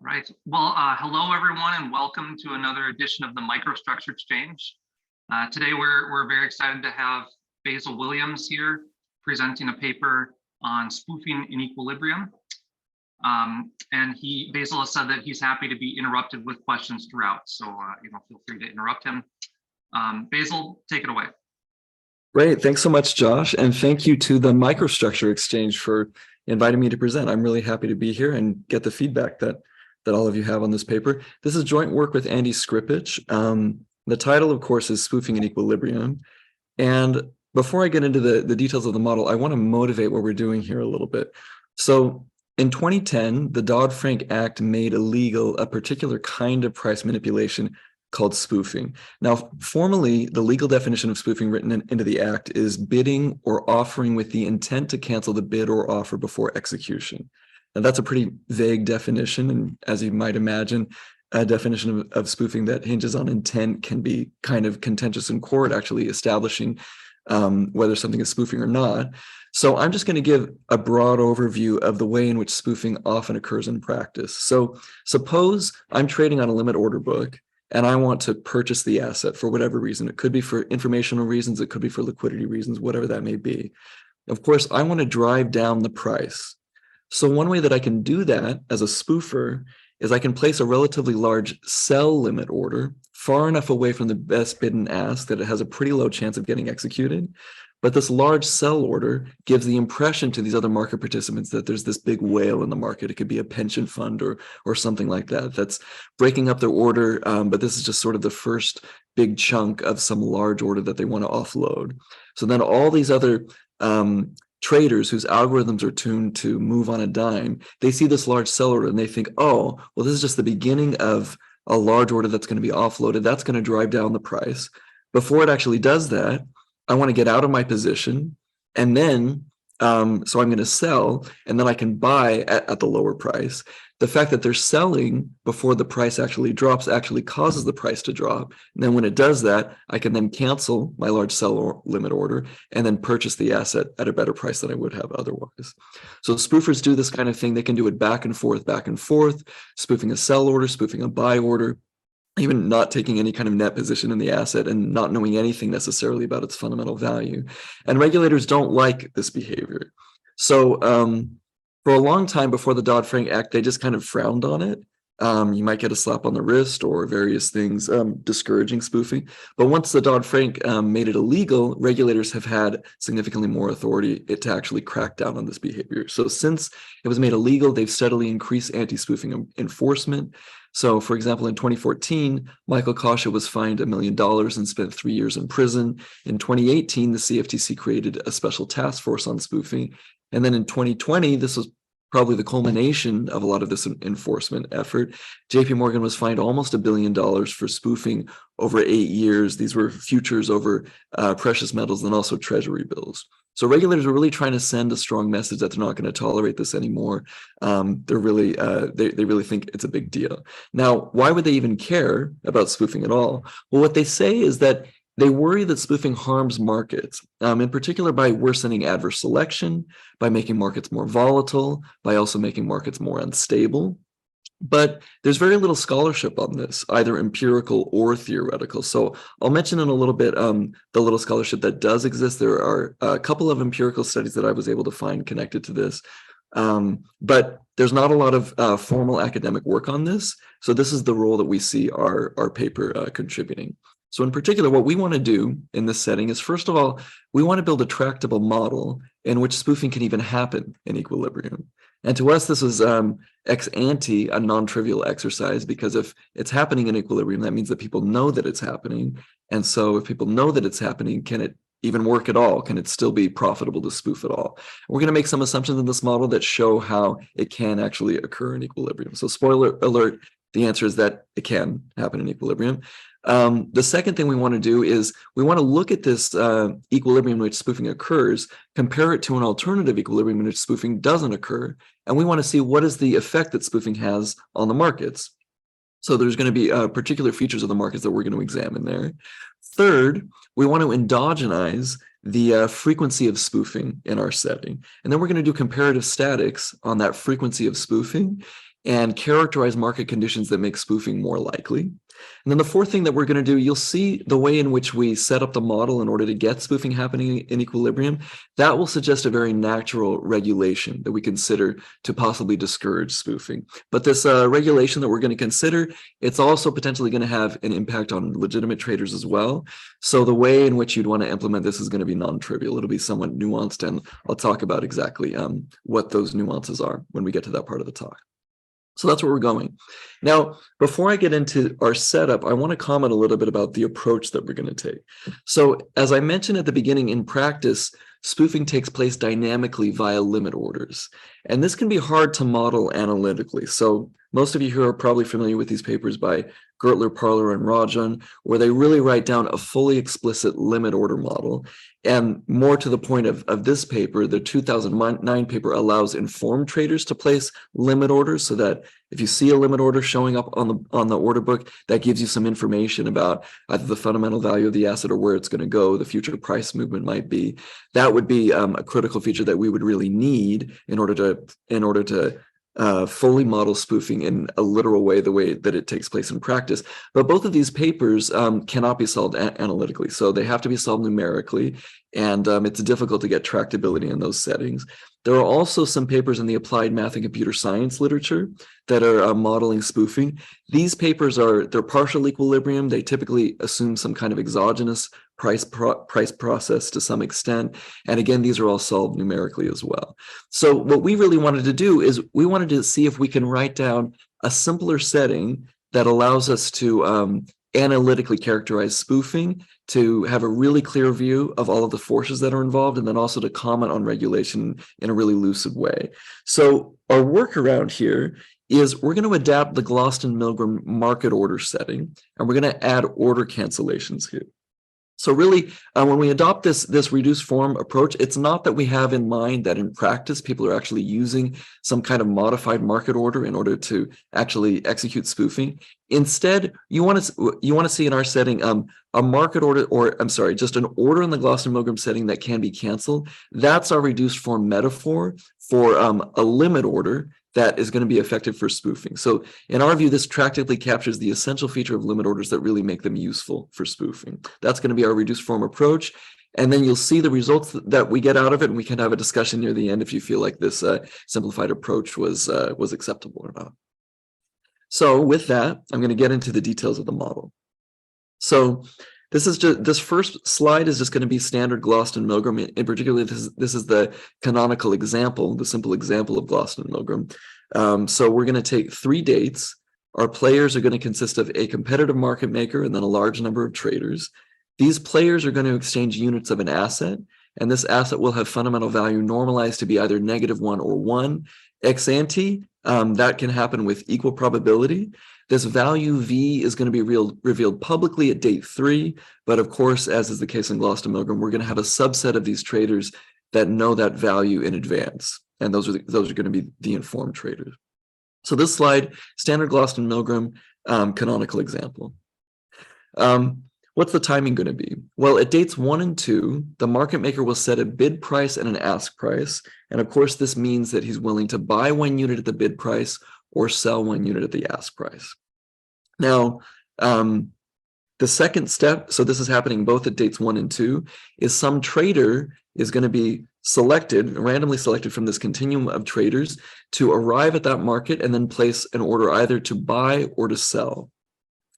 Right. Well, hello everyone, and welcome to another edition of the Microstructure Exchange. Today, we're very excited to have Basil Williams here presenting a paper on spoofing in equilibrium. And Basil has said that he's happy to be interrupted with questions throughout. So, feel free to interrupt him. Basil, take it away. Great. Thanks so much, Josh. And thank you to the Microstructure Exchange for inviting me to present. I'm really happy to be here and get the feedback that all of you have on this paper. This is joint work with Andy Skrzypacz. The title, of course, is Spoofing in Equilibrium. And before I get into the details of the model, I want to motivate what we're doing here a little bit. So in 2010, the Dodd-Frank Act made illegal a particular kind of price manipulation called spoofing. Now, formally, the legal definition of spoofing written into the act is bidding or offering with the intent to cancel the bid or offer before execution. Now, that's a pretty vague definition, and as you might imagine, a definition of spoofing that hinges on intent can be kind of contentious in court, actually establishing whether something is spoofing or not. So I'm just going to give a broad overview of the way in which spoofing often occurs in practice. So suppose I'm trading on a limit order book, and I want to purchase the asset for whatever reason. It could be for informational reasons, it could be for liquidity reasons, whatever that may be. Of course, I want to drive down the price. So one way that I can do that as a spoofer is I can place a relatively large sell limit order far enough away from the best bid and ask that it has a pretty low chance of getting executed. But this large sell order gives the impression to these other market participants that there's this big whale in the market. It could be a pension fund or something like that that's breaking up their order. But this is just sort of the first big chunk of some large order that they want to offload. So then all these other traders whose algorithms are tuned to move on a dime, they see this large sell order and they think, oh, well, this is just the beginning of a large order that's going to be offloaded. That's going to drive down the price. Before it actually does that, I want to get out of my position, and then so I'm going to sell, and then I can buy at the lower price. The fact that they're selling before the price actually drops actually causes the price to drop. And then when it does that, I can then cancel my large sell limit order and then purchase the asset at a better price than I would have otherwise. So spoofers do this kind of thing. They can do it back and forth, spoofing a sell order, spoofing a buy order, even not taking any kind of net position in the asset and not knowing anything necessarily about its fundamental value. And regulators don't like this behavior. So for a long time before the Dodd-Frank Act, they just kind of frowned on it. You might get a slap on the wrist or various things discouraging spoofing. But once the Dodd-Frank made it illegal, regulators have had significantly more authority to actually crack down on this behavior. So since it was made illegal, they've steadily increased anti-spoofing enforcement. So, for example, in 2014, Michael Kasha was fined $1 million and spent 3 years in prison. In 2018, the CFTC created a special task force on spoofing. And then in 2020, this was probably the culmination of a lot of this enforcement effort. JP Morgan was fined almost $1 billion for spoofing over 8 years. These were futures over precious metals and also treasury bills. So regulators are really trying to send a strong message that they're not going to tolerate this anymore. They really think it's a big deal. Now, why would they even care about spoofing at all? Well, what they say is that they worry that spoofing harms markets, in particular by worsening adverse selection, by making markets more volatile, by also making markets more unstable. But there's very little scholarship on this, either empirical or theoretical. So I'll mention in a little bit the little scholarship that does exist. There are a couple of empirical studies that I was able to find connected to this. But there's not a lot of formal academic work on this. So this is the role that we see our paper contributing. So in particular, what we want to do in this setting is, first of all, we want to build a tractable model in which spoofing can even happen in equilibrium. And to us, this is ex ante a non-trivial exercise, because if it's happening in equilibrium, that means that people know that it's happening. And so if people know that it's happening, can it even work at all? Can it still be profitable to spoof at all? We're going to make some assumptions in this model that show how it can actually occur in equilibrium. So spoiler alert, the answer is that it can happen in equilibrium. The second thing we want to do is we want to look at this equilibrium in which spoofing occurs, compare it to an alternative equilibrium in which spoofing doesn't occur, and we want to see what is the effect that spoofing has on the markets. So there's going to be particular features of the markets that we're going to examine there. Third, we want to endogenize the frequency of spoofing in our setting. And then we're going to do comparative statics on that frequency of spoofing. and characterize market conditions that make spoofing more likely. And then the fourth thing that we're going to do, you'll see the way in which we set up the model in order to get spoofing happening in equilibrium. That will suggest a very natural regulation that we consider to possibly discourage spoofing. But this regulation that we're going to consider, it's also potentially going to have an impact on legitimate traders as well. So the way in which you'd want to implement this is going to be non-trivial. It'll be somewhat nuanced, and I'll talk about exactly what those nuances are when we get to that part of the talk. So that's where we're going. Now, before I get into our setup, I want to comment a little bit about the approach that we're going to take. So as I mentioned at the beginning, in practice, spoofing takes place dynamically via limit orders. And this can be hard to model analytically. So most of you here are probably familiar with these papers by Gertler, Parler, and Rajan, where they really write down a fully explicit limit order model. And more to the point of this paper, the 2009 paper allows informed traders to place limit orders, so that if you see a limit order showing up on the order book, that gives you some information about either the fundamental value of the asset or where it's going to go, the future price movement might be. That would be a critical feature that we would really need in order to fully model spoofing in a literal way, the way that it takes place in practice. But both of these papers cannot be solved analytically. So they have to be solved numerically, and it's difficult to get tractability in those settings. There are also some papers in the applied math and computer science literature that are modeling spoofing. These papers they're partial equilibrium. They typically assume some kind of exogenous price process to some extent. And again, these are all solved numerically as well. So what we really wanted to do is we wanted to see if we can write down a simpler setting that allows us to analytically characterize spoofing, to have a really clear view of all of the forces that are involved, and then also to comment on regulation in a really lucid way. So our workaround here is we're going to adapt the Gloston-Milgram market order setting, and we're going to add order cancellations here. So really, when we adopt this reduced form approach, it's not that we have in mind that in practice, people are actually using some kind of modified market order in order to actually execute spoofing. Instead, you want to see in our setting a market order, or I'm sorry, just an order in the Gloston-Milgram setting that can be canceled. That's our reduced form metaphor for a limit order that is going to be effective for spoofing. So in our view, this practically captures the essential feature of limit orders that really make them useful for spoofing. That's going to be our reduced form approach. And then you'll see the results that we get out of it, and we can have a discussion near the end if you feel like this simplified approach was acceptable or not. So with that, I'm going to get into the details of the model. So this first slide is just going to be standard Gloston-Milgram. In particular, this is the canonical example, the simple example of Gloston-Milgram. So we're going to take 3 dates. Our players are going to consist of a competitive market maker and then a large number of traders. These players are going to exchange units of an asset, and this asset will have fundamental value normalized to be either -1 or 1. Ex ante, that can happen with equal probability. This value V is going to be revealed publicly at date 3, but of course, as is the case in Gloston-Milgram, we're going to have a subset of these traders that know that value in advance, and those are going to be the informed traders. So this slide, standard Gloston-Milgram canonical example. What's the timing going to be? Well, at dates 1 and 2, the market maker will set a bid price and an ask price, and of course, this means that he's willing to buy 1 unit at the bid price or sell 1 unit at the ask price. Now, the second step, so this is happening both at dates 1 and 2, is some trader is going to be selected, randomly selected from this continuum of traders to arrive at that market and then place an order either to buy or to sell.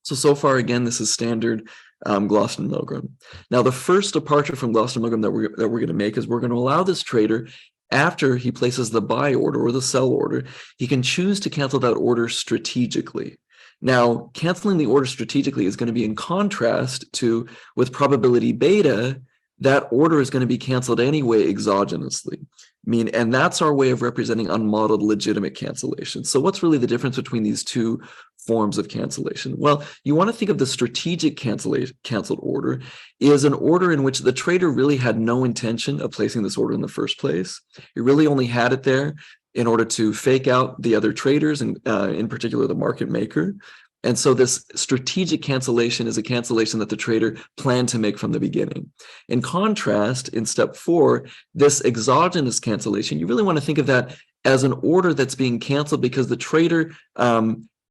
So far, again, this is standard Gloston-Milgram. Now, the first departure from Gloston-Milgram that we're going to make is we're going to allow this trader, after he places the buy order or the sell order, he can choose to cancel that order strategically. Now, canceling the order strategically is going to be in contrast to, with probability beta, that order is going to be canceled anyway exogenously. And that's our way of representing unmodeled legitimate cancellation. So what's really the difference between these two forms of cancellation? Well, you want to think of the strategic canceled order is an order in which the trader really had no intention of placing this order in the first place. He really only had it there in order to fake out the other traders, and in particular the market maker. And so this strategic cancellation is a cancellation that the trader planned to make from the beginning. In contrast, in step 4, this exogenous cancellation, you really want to think of that as an order that's being canceled because the trader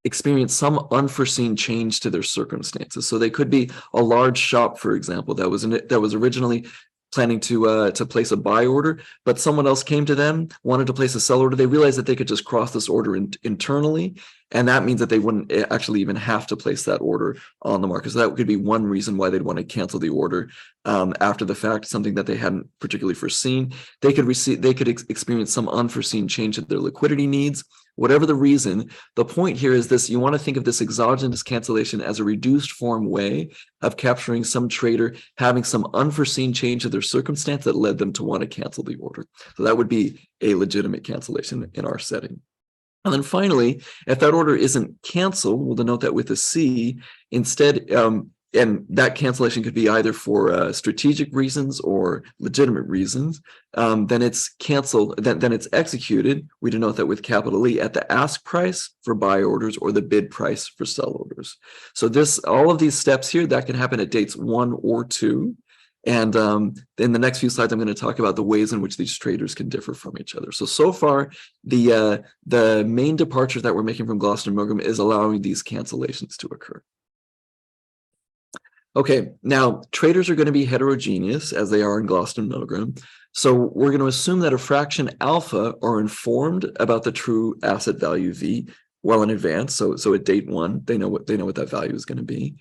experienced some unforeseen change to their circumstances. So they could be a large shop, for example, that was originally planning to place a buy order, but someone else came to them, wanted to place a sell order. They realized that they could just cross this order internally, and that means that they wouldn't actually even have to place that order on the market. So that could be one reason why they'd want to cancel the order after the fact, something that they hadn't particularly foreseen. They could experience some unforeseen change in their liquidity needs. Whatever the reason, the point here is this: you want to think of this exogenous cancellation as a reduced form way of capturing some trader having some unforeseen change to their circumstance that led them to want to cancel the order. So that would be a legitimate cancellation in our setting. And then finally, if that order isn't canceled, we'll denote that with a C instead. And that cancellation could be either for strategic reasons or legitimate reasons. Then it's canceled, then it's executed. We denote that with capital E at the ask price for buy orders or the bid price for sell orders. So all of these steps here, that can happen at dates 1 or 2. And in the next few slides, I'm going to talk about the ways in which these traders can differ from each other. So far, the main departure that we're making from Glosson-Milgram is allowing these cancellations to occur. Okay, now traders are going to be heterogeneous as they are in Glosson-Milgram. So we're going to assume that a fraction alpha are informed about the true asset value V well in advance. So at date 1, they know what that value is going to be.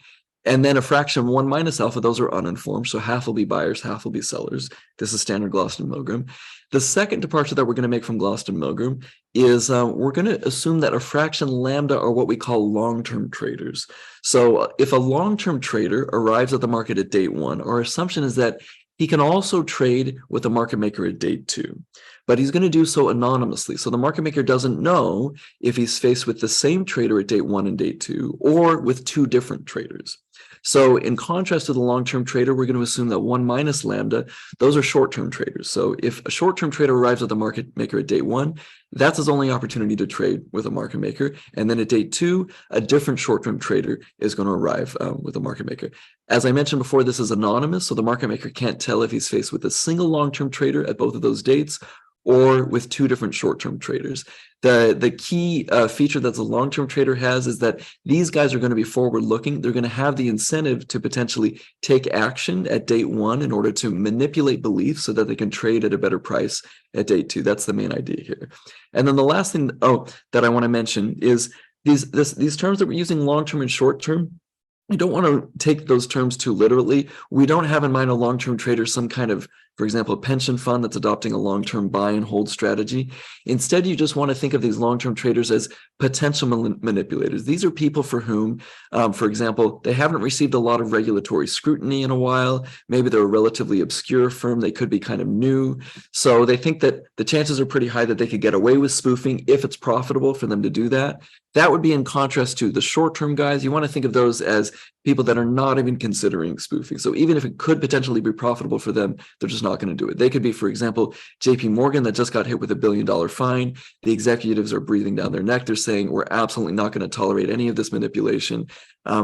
And then a fraction 1 minus alpha, those are uninformed. So half will be buyers, half will be sellers. This is standard Glosson-Milgram. The second departure that we're going to make from Glosson-Milgram is we're going to assume that a fraction lambda are what we call long-term traders. So if a long-term trader arrives at the market at date 1, our assumption is that he can also trade with a market maker at date 2, but he's going to do so anonymously. So the market maker doesn't know if he's faced with the same trader at date 1 and date 2 or with 2 different traders. So in contrast to the long-term trader, we're going to assume that 1 minus lambda, those are short-term traders. So if a short-term trader arrives at the market maker at date 1, that's his only opportunity to trade with a market maker. And then at date 2, a different short-term trader is going to arrive with a market maker. As I mentioned before, this is anonymous, so the market maker can't tell if he's faced with a single long-term trader at both of those dates or with 2 different short-term traders. The key feature that the long-term trader has is that these guys are going to be forward-looking. They're going to have the incentive to potentially take action at date 1 in order to manipulate beliefs so that they can trade at a better price at date 2. That's the main idea here. And then the last thing that I want to mention is these terms that we're using, long-term and short-term. You don't want to take those terms too literally. We don't have in mind a long-term trader, some kind of, for example, a pension fund that's adopting a long-term buy and hold strategy. Instead, you just want to think of these long-term traders as potential manipulators. These are people for whom, for example, they haven't received a lot of regulatory scrutiny in a while. Maybe they're a relatively obscure firm. They could be kind of new. So they think that the chances are pretty high that they could get away with spoofing if it's profitable for them to do that. That would be in contrast to the short-term guys. You want to think of those as people that are not even considering spoofing. So even if it could potentially be profitable for them, they're just not going to do it. They could be, for example, JP Morgan that just got hit with $1 billion fine. The executives are breathing down their neck. They're saying, we're absolutely not going to tolerate any of this manipulation.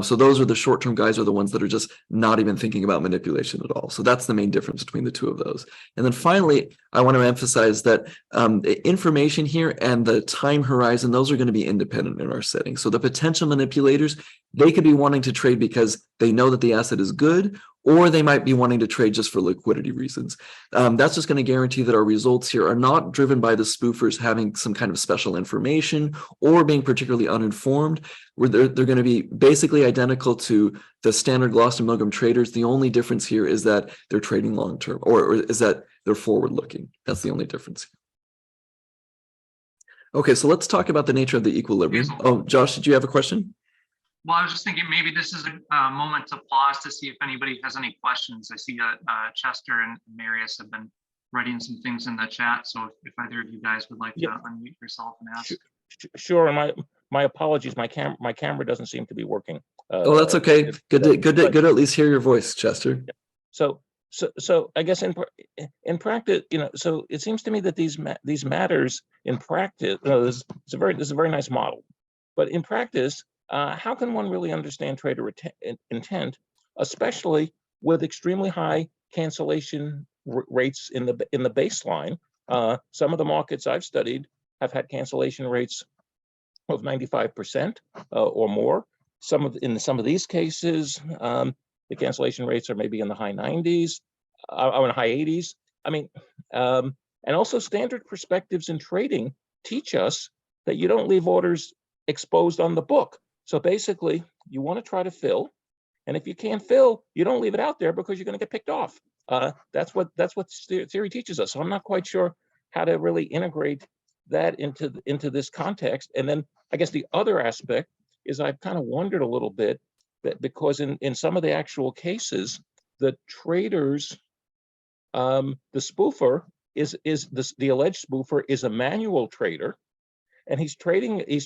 So those are the short-term guys, are the ones that are just not even thinking about manipulation at all. So that's the main difference between the two of those. And then finally, I want to emphasize that the information here and the time horizon, those are going to be independent in our setting. So the potential manipulators, they could be wanting to trade because they know that the asset is good, or they might be wanting to trade just for liquidity reasons. That's just going to guarantee that our results here are not driven by the spoofers having some kind of special information or being particularly uninformed. They're going to be basically identical to the standard Glosson-Milgram traders. The only difference here is that they're trading long-term, or is that they're forward-looking. That's the only difference. Okay, so let's talk about the nature of the equilibrium. Oh, Josh, did you have a question? Well, I was just thinking maybe this is a moment to pause to see if anybody has any questions. I see Chester and Marius have been writing some things in the chat. So if either of you guys would like to unmute yourself and ask. Sure. And my apologies. My camera doesn't seem to be working. Oh, that's okay. Good to at least hear your voice, Chester. So I guess in practice, so it seems to me that these matters in practice. This is a very nice model, but in practice, how can one really understand trader intent, especially with extremely high cancellation rates in the baseline? Some of the markets I've studied have had cancellation rates of 95% or more. In some of these cases, the cancellation rates are maybe in the high 90s, or in high 80s. I mean, and also standard perspectives in trading teach us that you don't leave orders exposed on the book. So basically, you want to try to fill, and if you can't fill, you don't leave it out there because you're going to get picked off. That's what theory teaches us. So I'm not quite sure how to really integrate that into this context. And then I guess the other aspect is I've kind of wondered a little bit that because in some of the actual cases, the traders, the spoofer the alleged spoofer is a manual trader, and he's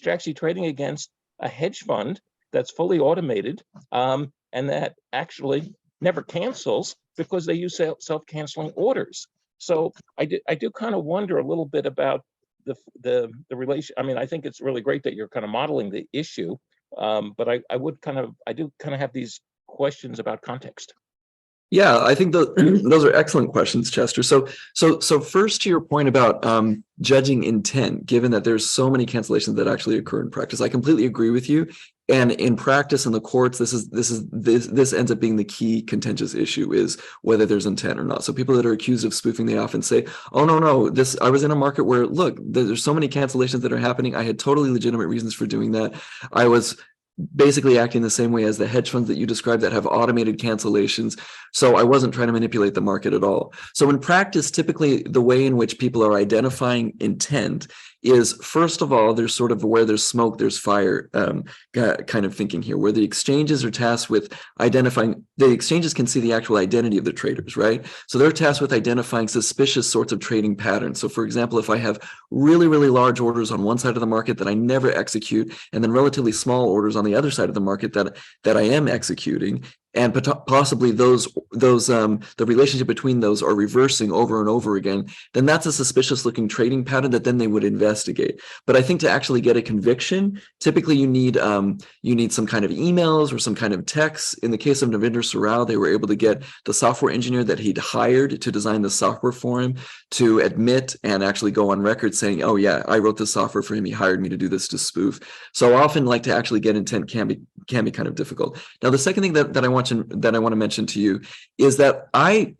actually trading against a hedge fund that's fully automated, and that actually never cancels because they use self-canceling orders. So I do kind of wonder a little bit about the relation. I mean, I think it's really great that you're kind of modeling the issue, but I do kind of have these questions about context. Yeah, I think those are excellent questions, Chester. So first, to your point about judging intent, given that there's so many cancellations that actually occur in practice, I completely agree with you. And in practice in the courts, this ends up being the key contentious issue, is whether there's intent or not. So people that are accused of spoofing, they often say, "Oh no, I was in a market where, look, there's so many cancellations that are happening. I had totally legitimate reasons for doing that. I was basically acting the same way as the hedge funds that you described that have automated cancellations. So I wasn't trying to manipulate the market at all." So in practice, typically the way in which people are identifying intent is, first of all, there's sort of where there's smoke, there's fire kind of thinking here, where the exchanges are tasked with identifying, the exchanges can see the actual identity of the traders, right? So they're tasked with identifying suspicious sorts of trading patterns. So for example, if I have really, really large orders on one side of the market that I never execute, and then relatively small orders on the other side of the market that I am executing, and possibly the relationship between those are reversing over and over again, then that's a suspicious looking trading pattern that then they would investigate. But I think to actually get a conviction, typically you need some kind of emails or some kind of text. In the case of Navinder Sarao, they were able to get the software engineer that he'd hired to design the software for him to admit and actually go on record saying, "Oh yeah, I wrote this software for him. He hired me to do this to spoof." So often, like, to actually get intent can be kind of difficult. Now, the second thing that I want to mention to you is that I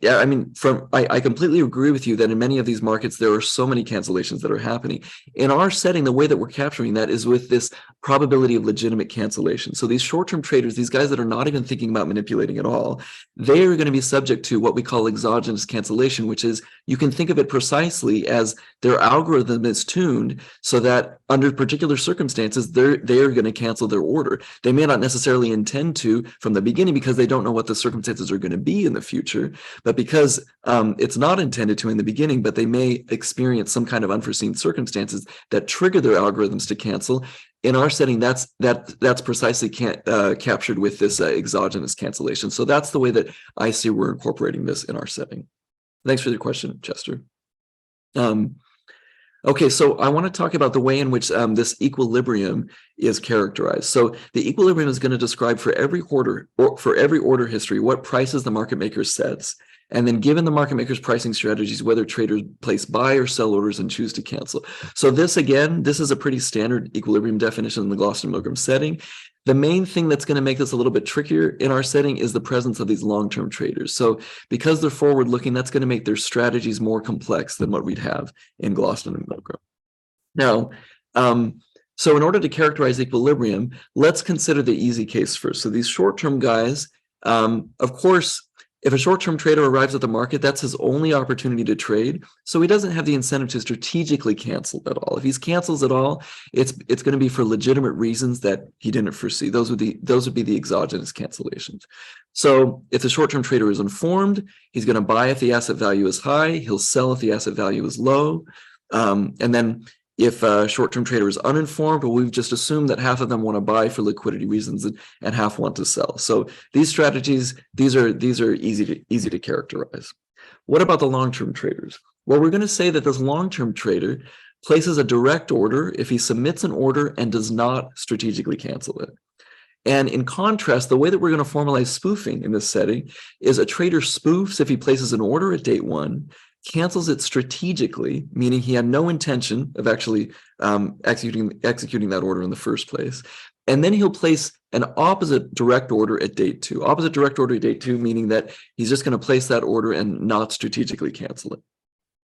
completely agree with you that in many of these markets there are so many cancellations that are happening. In our setting, the way that we're capturing that is with this probability of legitimate cancellation. So these short-term traders, these guys that are not even thinking about manipulating at all, they are going to be subject to what we call exogenous cancellation, which is, you can think of it precisely as their algorithm is tuned so that under particular circumstances, they're going to cancel their order. They may not necessarily intend to from the beginning because they don't know what the circumstances are going to be in the future, but because it's not intended to in the beginning, but they may experience some kind of unforeseen circumstances that trigger their algorithms to cancel. In our setting, that's precisely captured with this exogenous cancellation. So that's the way that I see we're incorporating this in our setting. Thanks for the question, Chester. Okay, so I want to talk about the way in which this equilibrium is characterized. So the equilibrium is going to describe for every order history what prices the market maker sets, and then given the market maker's pricing strategies, whether traders place buy or sell orders and choose to cancel. So this is a pretty standard equilibrium definition in the Gloster-Milgram setting. The main thing that's going to make this a little bit trickier in our setting is the presence of these long-term traders. So because they're forward-looking, that's going to make their strategies more complex than what we'd have in Gloster-Milgram. Now, so in order to characterize equilibrium, let's consider the easy case first. So these short-term guys, of course, if a short-term trader arrives at the market, that's his only opportunity to trade. So he doesn't have the incentive to strategically cancel at all. If he cancels at all, it's going to be for legitimate reasons that he didn't foresee. Those would be the exogenous cancellations. So if the short-term trader is informed, he's going to buy if the asset value is high. He'll sell if the asset value is low. And then if a short-term trader is uninformed, well, we've just assumed that half of them want to buy for liquidity reasons and half want to sell. So these strategies, these are easy to characterize. What about the long-term traders? Well, we're going to say that this long-term trader places a direct order if he submits an order and does not strategically cancel it. And in contrast, the way that we're going to formalize spoofing in this setting is a trader spoofs if he places an order at date one, cancels it strategically, meaning he had no intention of actually executing that order in the first place. And then he'll place an opposite direct order at date 2. Opposite direct order at date 2, meaning that he's just going to place that order and not strategically cancel it.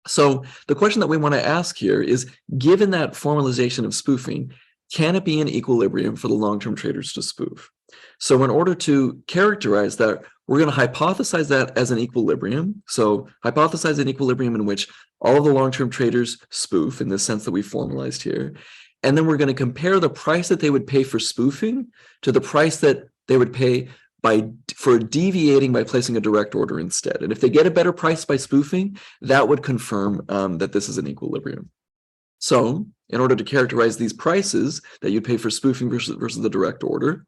So the question that we want to ask here is, given that formalization of spoofing, can it be in equilibrium for the long-term traders to spoof? So in order to characterize that, we're going to hypothesize that as an equilibrium. So hypothesize an equilibrium in which all of the long-term traders spoof in the sense that we formalized here. And then we're going to compare the price that they would pay for spoofing to the price that they would pay for deviating by placing a direct order instead. And if they get a better price by spoofing, that would confirm that this is an equilibrium. So in order to characterize these prices that you pay for spoofing versus the direct order,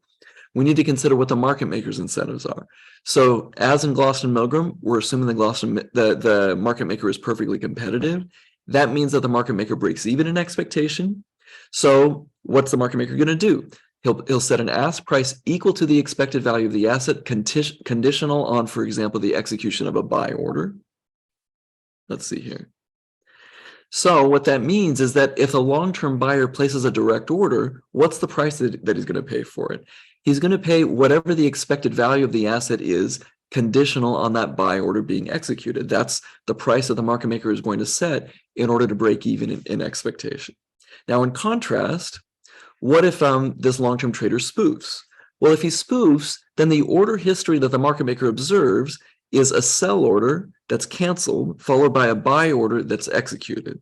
we need to consider what the market maker's incentives are. So as in Glosson-Milgram, we're assuming the market maker is perfectly competitive. That means that the market maker breaks even in expectation. So what's the market maker going to do? He'll set an ask price equal to the expected value of the asset, conditional on, for example, the execution of a buy order. Let's see here. So what that means is that if a long-term buyer places a direct order, what's the price that he's going to pay for it? He's going to pay whatever the expected value of the asset is, conditional on that buy order being executed. That's the price that the market maker is going to set in order to break even in expectation. Now, in contrast, what if this long-term trader spoofs? Well, if he spoofs, then the order history that the market maker observes is a sell order that's canceled, followed by a buy order that's executed.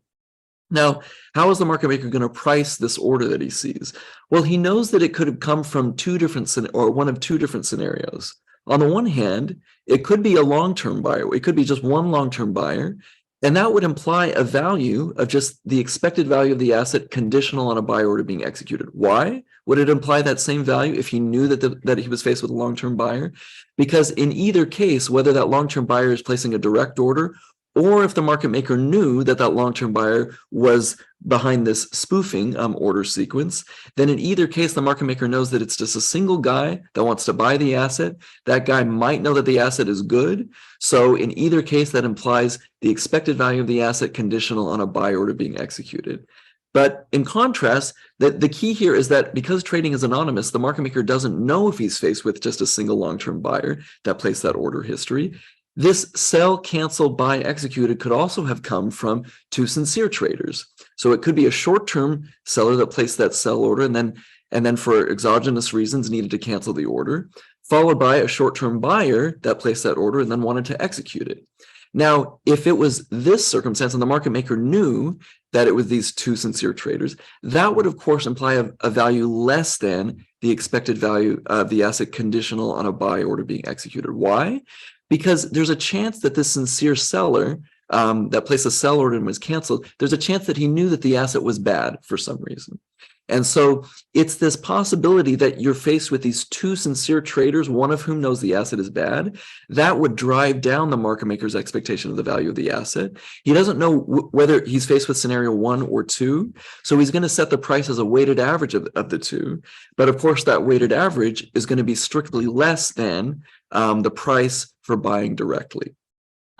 Now, how is the market maker going to price this order that he sees? Well, he knows that it could have come from one of two different scenarios. On the one hand, it could be a long-term buyer. It could be just one long-term buyer, and that would imply a value of just the expected value of the asset conditional on a buy order being executed. Why would it imply that same value if he knew that he was faced with a long-term buyer? Because in either case, whether that long-term buyer is placing a direct order or if the market maker knew that long-term buyer was behind this spoofing order sequence, then in either case, the market maker knows that it's just a single guy that wants to buy the asset. That guy might know that the asset is good. So in either case, that implies the expected value of the asset conditional on a buy order being executed. But in contrast, the key here is that because trading is anonymous, the market maker doesn't know if he's faced with just a single long-term buyer that placed that order history. This sell, cancel, buy, executed could also have come from two sincere traders. So it could be a short-term seller that placed that sell order and then for exogenous reasons needed to cancel the order, followed by a short-term buyer that placed that order and then wanted to execute it. Now, if it was this circumstance and the market maker knew that it was these two sincere traders, that would of course imply a value less than the expected value of the asset conditional on a buy order being executed. Why? Because there's a chance that this sincere seller that placed a sell order and was canceled, there's a chance that he knew that the asset was bad for some reason. And so it's this possibility that you're faced with these two sincere traders, one of whom knows the asset is bad, that would drive down the market maker's expectation of the value of the asset. He doesn't know whether he's faced with scenario 1 or 2. So he's going to set the price as a weighted average of the two. But of course, that weighted average is going to be strictly less than the price for buying directly.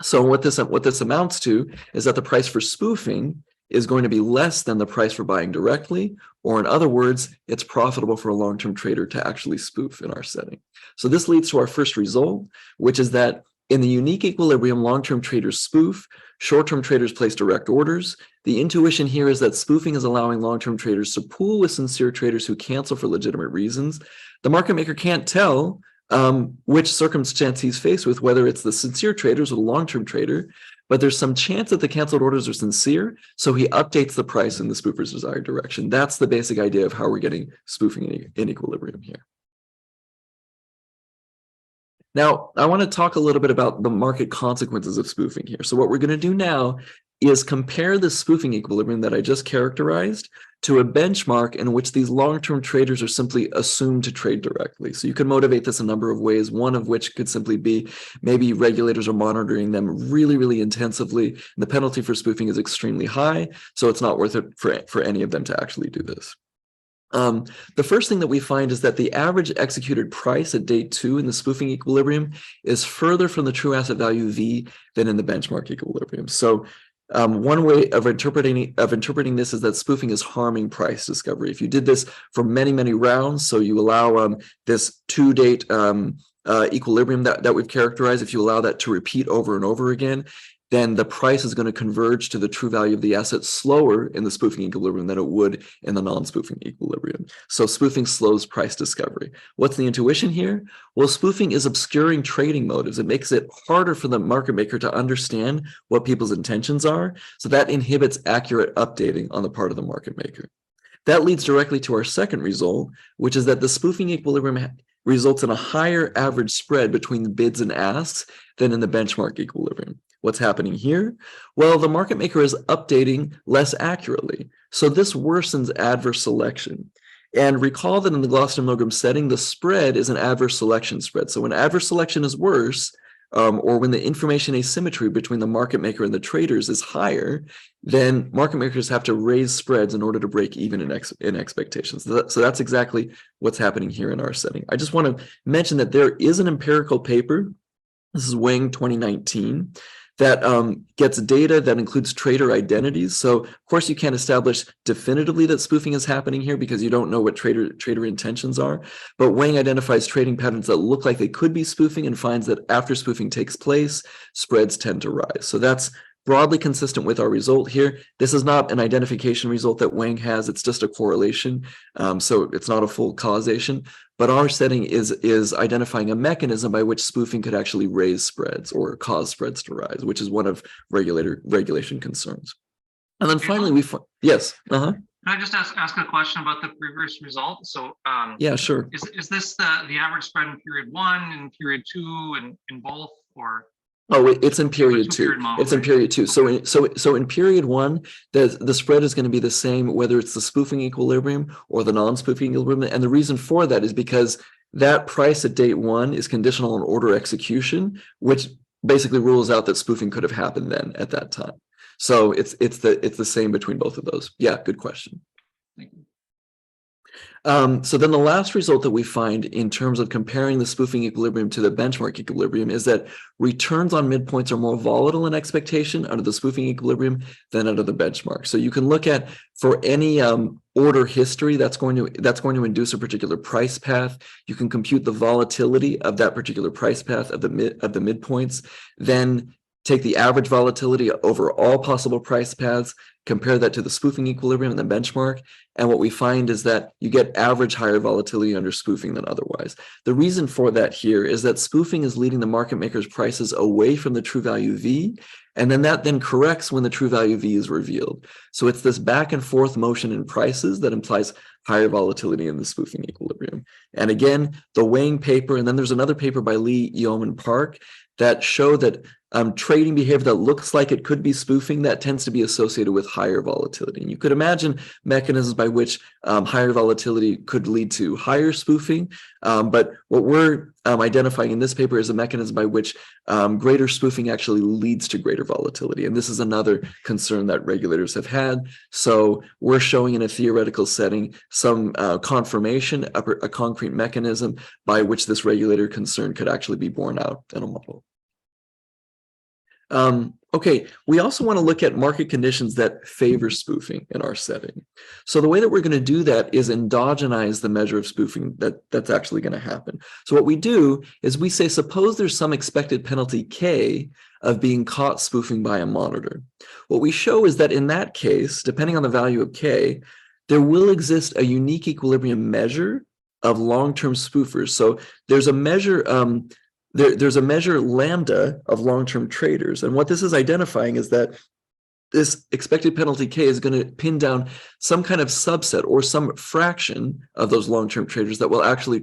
So what this amounts to is that the price for spoofing is going to be less than the price for buying directly, or in other words, it's profitable for a long-term trader to actually spoof in our setting. So this leads to our first result, which is that in the unique equilibrium, long-term traders spoof, short-term traders place direct orders. The intuition here is that spoofing is allowing long-term traders to pool with sincere traders who cancel for legitimate reasons. The market maker can't tell which circumstance he's faced with, whether it's the sincere traders or the long-term trader, but there's some chance that the canceled orders are sincere, so he updates the price in the spoofer's desired direction. That's the basic idea of how we're getting spoofing in equilibrium here. Now, I want to talk a little bit about the market consequences of spoofing here. So what we're going to do now is compare the spoofing equilibrium that I just characterized to a benchmark in which these long-term traders are simply assumed to trade directly. So you can motivate this a number of ways, one of which could simply be maybe regulators are monitoring them really, really intensively. And the penalty for spoofing is extremely high, so it's not worth it for any of them to actually do this. The first thing that we find is that the average executed price at day 2 in the spoofing equilibrium is further from the true asset value V than in the benchmark equilibrium. So one way of interpreting this is that spoofing is harming price discovery. If you did this for many, many rounds, so you allow this 2-date equilibrium that we've characterized, if you allow that to repeat over and over again, then the price is going to converge to the true value of the asset slower in the spoofing equilibrium than it would in the non-spoofing equilibrium. So spoofing slows price discovery. What's the intuition here? Well, spoofing is obscuring trading motives. It makes it harder for the market maker to understand what people's intentions are. So that inhibits accurate updating on the part of the market maker. That leads directly to our second result, which is that the spoofing equilibrium results in a higher average spread between the bids and asks than in the benchmark equilibrium. What's happening here? Well, the market maker is updating less accurately. So this worsens adverse selection. And recall that in the Gloucester-Milgram setting, the spread is an adverse selection spread. So when adverse selection is worse, or when the information asymmetry between the market maker and the traders is higher, then market makers have to raise spreads in order to break even in expectations. So that's exactly what's happening here in our setting. I just want to mention that there is an empirical paper, this is Wang 2019, that gets data that includes trader identities. So of course you can't establish definitively that spoofing is happening here because you don't know what trader intentions are. But Wang identifies trading patterns that look like they could be spoofing and finds that after spoofing takes place, spreads tend to rise. So that's broadly consistent with our result here. This is not an identification result that Wang has, it's just a correlation. So it's not a full causation, but our setting is identifying a mechanism by which spoofing could actually raise spreads or cause spreads to rise, which is one of regulation concerns. And then finally, yes. Can I just ask a question about the previous result? So yeah, sure. Is this the average spread in period 1 and period 2 and in both, or? Oh, it's in period 2. It's in period 2. So in period 1, the spread is going to be the same whether it's the spoofing equilibrium or the non-spoofing equilibrium. And the reason for that is because that price at date 1 is conditional on order execution, which basically rules out that spoofing could have happened then at that time. So it's the same between both of those. Yeah, good question. Thank you. So then the last result that we find in terms of comparing the spoofing equilibrium to the benchmark equilibrium is that returns on midpoints are more volatile in expectation under the spoofing equilibrium than under the benchmark. So you can look at for any order history that's going to induce a particular price path. You can compute the volatility of that particular price path of the midpoints, then take the average volatility over all possible price paths, compare that to the spoofing equilibrium and the benchmark, and what we find is that you get average higher volatility under spoofing than otherwise. The reason for that here is that spoofing is leading the market maker's prices away from the true value V, and then that corrects when the true value V is revealed. So it's this back and forth motion in prices that implies higher volatility in the spoofing equilibrium. And again, the Wang paper, and then there's another paper by Lee, Yeoman, Park that show that trading behavior that looks like it could be spoofing, that tends to be associated with higher volatility. And you could imagine mechanisms by which higher volatility could lead to higher spoofing. But what we're identifying in this paper is a mechanism by which greater spoofing actually leads to greater volatility. And this is another concern that regulators have had. So we're showing in a theoretical setting some confirmation, a concrete mechanism by which this regulator concern could actually be borne out in a model. Okay, we also want to look at market conditions that favor spoofing in our setting. So the way that we're going to do that is endogenize the measure of spoofing that's actually going to happen. So what we do is we say, suppose there's some expected penalty K of being caught spoofing by a monitor. What we show is that in that case, depending on the value of K, there will exist a unique equilibrium measure of long-term spoofers. So there's a measure there's a measure lambda of long-term traders. And what this is identifying is that this expected penalty K is going to pin down some kind of subset or some fraction of those long-term traders that will actually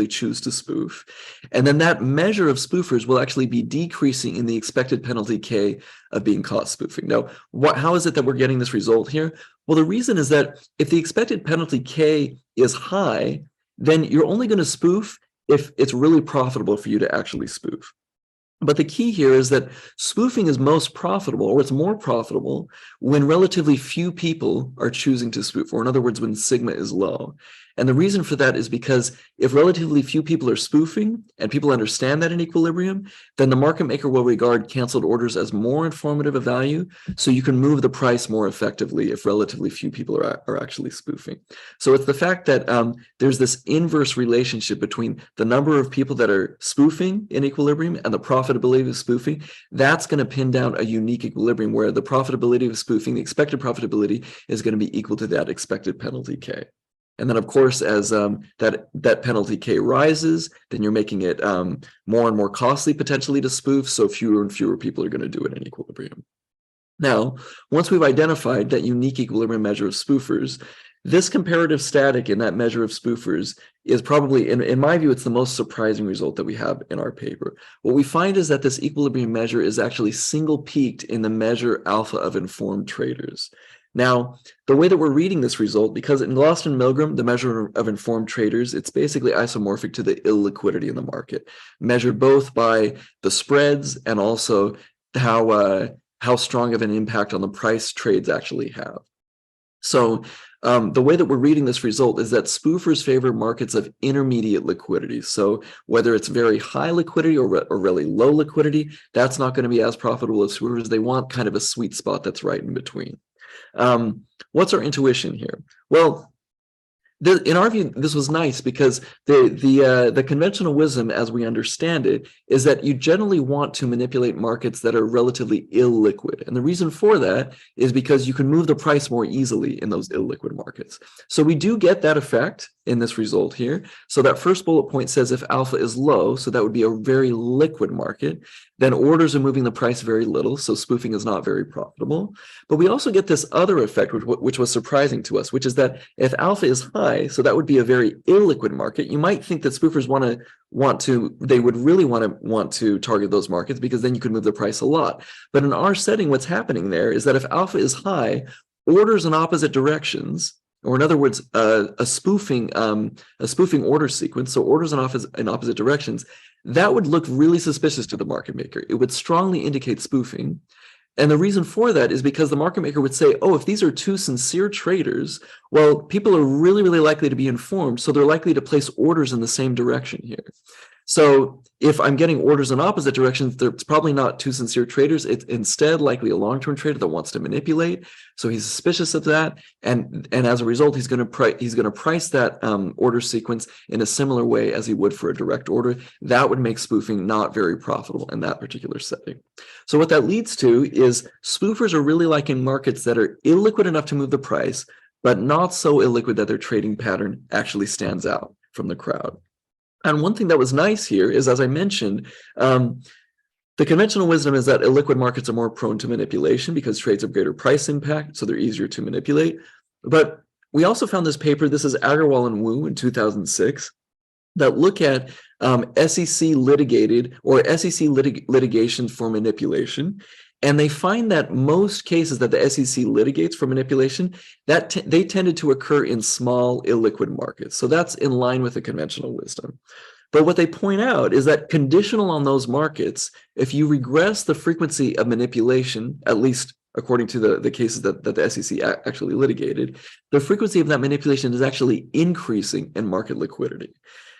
choose to spoof. And then that measure of spoofers will actually be decreasing in the expected penalty K of being caught spoofing. Now, how is it that we're getting this result here? Well, the reason is that if the expected penalty K is high, then you're only going to spoof if it's really profitable for you to actually spoof. But the key here is that spoofing is most profitable, or it's more profitable, when relatively few people are choosing to spoof, or in other words, when sigma is low. And the reason for that is because if relatively few people are spoofing and people understand that in equilibrium, then the market maker will regard canceled orders as more informative of value. So you can move the price more effectively if relatively few people are actually spoofing. So it's the fact that there's this inverse relationship between the number of people that are spoofing in equilibrium and the profitability of spoofing. That's going to pin down a unique equilibrium where the profitability of spoofing, the expected profitability, is going to be equal to that expected penalty K. And then, of course, as that penalty K rises, then you're making it more and more costly potentially to spoof, so fewer and fewer people are going to do it in equilibrium. Now, once we've identified that unique equilibrium measure of spoofers, this comparative static in that measure of spoofers is probably, in my view, it's the most surprising result that we have in our paper. What we find is that this equilibrium measure is actually single peaked in the measure alpha of informed traders. Now, the way that we're reading this result, because in Gloston Milgram, the measure of informed traders, it's basically isomorphic to the illiquidity in the market, measured both by the spreads and also how strong of an impact on the price trades actually have. So the way that we're reading this result is that spoofers favor markets of intermediate liquidity. So whether it's very high liquidity or really low liquidity, that's not going to be as profitable as spoofers. They want kind of a sweet spot that's right in between. What's our intuition here? Well, in our view, this was nice because the conventional wisdom, as we understand it, is that you generally want to manipulate markets that are relatively illiquid. And the reason for that is because you can move the price more easily in those illiquid markets. So we do get that effect in this result here. So that first bullet point says if alpha is low, so that would be a very liquid market, then orders are moving the price very little, so spoofing is not very profitable. But we also get this other effect, which was surprising to us, which is that if alpha is high, so that would be a very illiquid market, you might think that spoofers they would really want to target those markets because then you could move the price a lot. But in our setting, what's happening there is that if alpha is high, orders in opposite directions, or in other words, a spoofing order sequence, so orders in opposite directions, that would look really suspicious to the market maker. It would strongly indicate spoofing. And the reason for that is because the market maker would say, oh, if these are two sincere traders, well, people are really, really likely to be informed, so they're likely to place orders in the same direction here. So if I'm getting orders in opposite directions, it's probably not two sincere traders. It's instead likely a long-term trader that wants to manipulate. So he's suspicious of that, and as a result, he's going to price that order sequence in a similar way as he would for a direct order. That would make spoofing not very profitable in that particular setting. So what that leads to is spoofers are really liking markets that are illiquid enough to move the price, but not so illiquid that their trading pattern actually stands out from the crowd. And one thing that was nice here is, as I mentioned, the conventional wisdom is that illiquid markets are more prone to manipulation because trades have greater price impact, so they're easier to manipulate. But we also found this paper, this is Agarwal and Wu in 2006, that look at SEC litigated or SEC litigation for manipulation. And they find that most cases that the SEC litigates for manipulation, that they tended to occur in small illiquid markets. So that's in line with the conventional wisdom. But what they point out is that conditional on those markets, if you regress the frequency of manipulation, at least according to the cases that the SEC actually litigated, the frequency of that manipulation is actually increasing in market liquidity.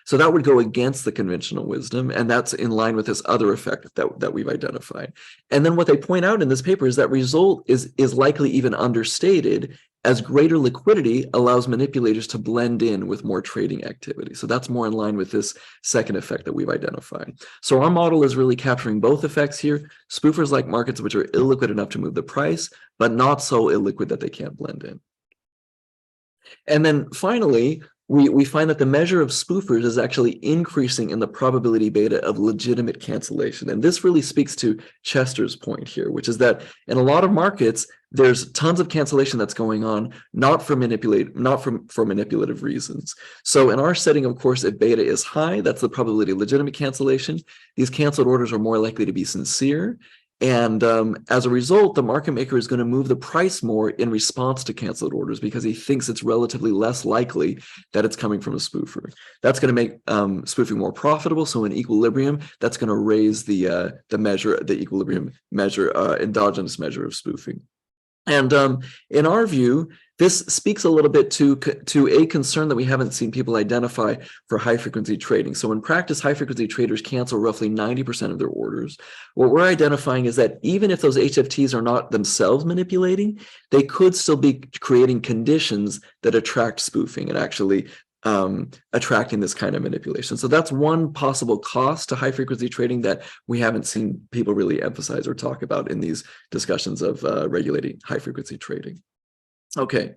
So that would go against the conventional wisdom, and that's in line with this other effect that we've identified. And then what they point out in this paper is that result is likely even understated, as greater liquidity allows manipulators to blend in with more trading activity. So that's more in line with this second effect that we've identified. So our model is really capturing both effects here. Spoofers like markets which are illiquid enough to move the price, but not so illiquid that they can't blend in. And then finally, we find that the measure of spoofers is actually increasing in the probability beta of legitimate cancellation. And this really speaks to Chester's point here, which is that in a lot of markets, there's tons of cancellation that's going on, not for manipulative reasons. So in our setting, of course, if beta is high, that's the probability of legitimate cancellation. These canceled orders are more likely to be sincere. And as a result, the market maker is going to move the price more in response to canceled orders because he thinks it's relatively less likely that it's coming from a spoofer. That's going to make spoofing more profitable. So in equilibrium, that's going to raise the equilibrium measure, endogenous measure of spoofing. And in our view, this speaks a little bit to a concern that we haven't seen people identify for high-frequency trading. So in practice, high-frequency traders cancel roughly 90% of their orders. What we're identifying is that even if those HFTs are not themselves manipulating, they could still be creating conditions that attract spoofing and actually attracting this kind of manipulation. So that's one possible cost to high frequency trading that we haven't seen people really emphasize or talk about in these discussions of regulating high frequency trading. Okay,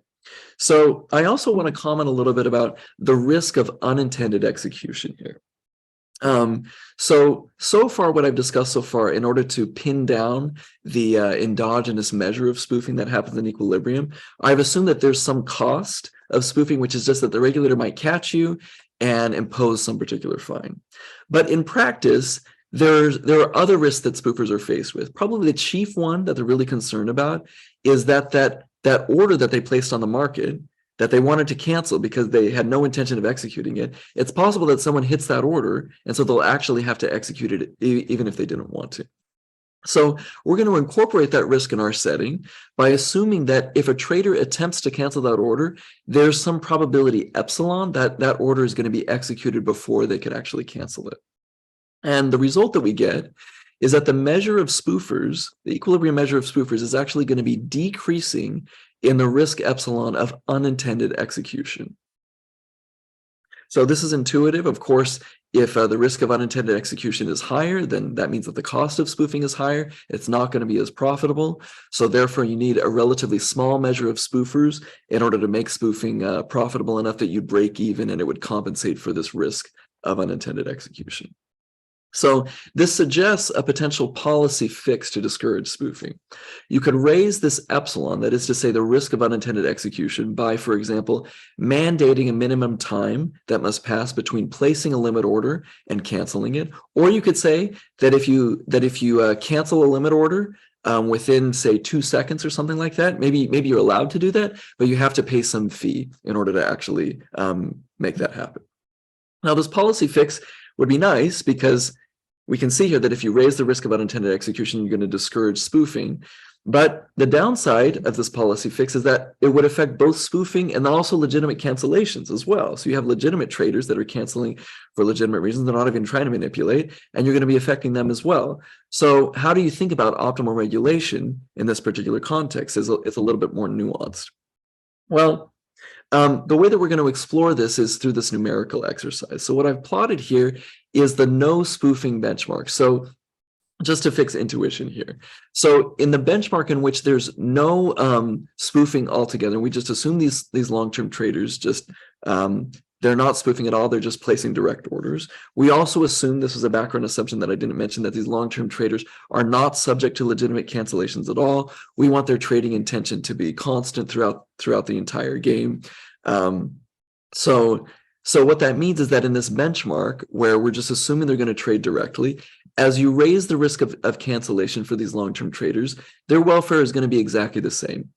so I also want to comment a little bit about the risk of unintended execution here. So far what I've discussed so far, in order to pin down the endogenous measure of spoofing that happens in equilibrium, I've assumed that there's some cost of spoofing, which is just that the regulator might catch you and impose some particular fine. But in practice, there are other risks that spoofers are faced with. Probably the chief one that they're really concerned about is that order that they placed on the market that they wanted to cancel because they had no intention of executing it, it's possible that someone hits that order, and so they'll actually have to execute it even if they didn't want to. So we're going to incorporate that risk in our setting by assuming that if a trader attempts to cancel that order, there's some probability epsilon that that order is going to be executed before they could actually cancel it. And the result that we get is that the measure of spoofers, the equilibrium measure of spoofers, is actually going to be decreasing in the risk epsilon of unintended execution. So this is intuitive. Of course, if the risk of unintended execution is higher, then that means that the cost of spoofing is higher. It's not going to be as profitable. So therefore, you need a relatively small measure of spoofers in order to make spoofing profitable enough that you break even and it would compensate for this risk of unintended execution. So this suggests a potential policy fix to discourage spoofing. You could raise this epsilon, that is to say the risk of unintended execution, by, for example, mandating a minimum time that must pass between placing a limit order and canceling it. Or you could say that if you cancel a limit order within, say, 2 seconds or something like that, maybe you're allowed to do that, but you have to pay some fee in order to actually make that happen. Now, this policy fix would be nice because we can see here that if you raise the risk of unintended execution, you're going to discourage spoofing. But the downside of this policy fix is that it would affect both spoofing and then also legitimate cancellations as well. So you have legitimate traders that are canceling for legitimate reasons. They're not even trying to manipulate, and you're going to be affecting them as well. So how do you think about optimal regulation in this particular context? It's a little bit more nuanced. Well, the way that we're going to explore this is through this numerical exercise. So what I've plotted here is the no spoofing benchmark. So just to fix intuition here. So in the benchmark in which there's no spoofing altogether, we just assume these long-term traders just they're not spoofing at all, they're just placing direct orders. We also assume, this is a background assumption that I didn't mention, that these long-term traders are not subject to legitimate cancellations at all. We want their trading intention to be constant throughout the entire game. So what that means is that in this benchmark, where we're just assuming they're going to trade directly, as you raise the risk of cancellation for these long-term traders, their welfare is going to be exactly the same.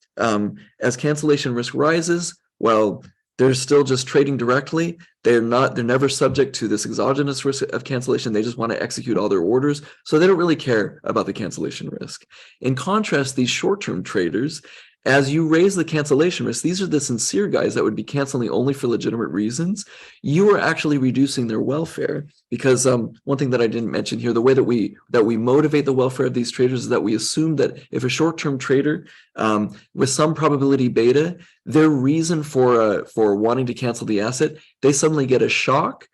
As cancellation risk rises, well, they're still just trading directly. They're never subject to this exogenous risk of cancellation. They just want to execute all their orders. So they don't really care about the cancellation risk. In contrast, these short-term traders, as you raise the cancellation risk, these are the sincere guys that would be canceling only for legitimate reasons. You are actually reducing their welfare, because one thing that I didn't mention here, the way that we motivate the welfare of these traders is that we assume that if a short-term trader with some probability beta, their reason for wanting to cancel the asset, they suddenly get a shock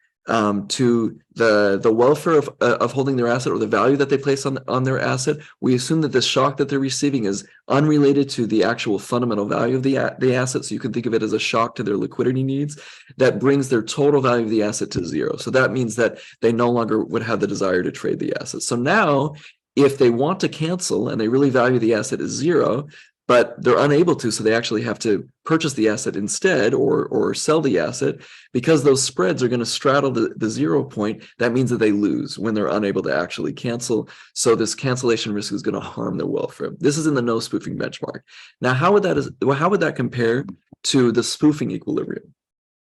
to the welfare of holding their asset, or the value that they place on their asset. We assume that the shock that they're receiving is unrelated to the actual fundamental value of the asset. So you can think of it as a shock to their liquidity needs that brings their total value of the asset to zero. So that means that they no longer would have the desire to trade the asset. So now, if they want to cancel and they really value the asset as zero, but they're unable to, so they actually have to purchase the asset instead or sell the asset. Because those spreads are going to straddle the 0 point, that means that they lose when they're unable to actually cancel. So this cancellation risk is going to harm their welfare. This is in the no spoofing benchmark. Now, how would that compare to the spoofing equilibrium?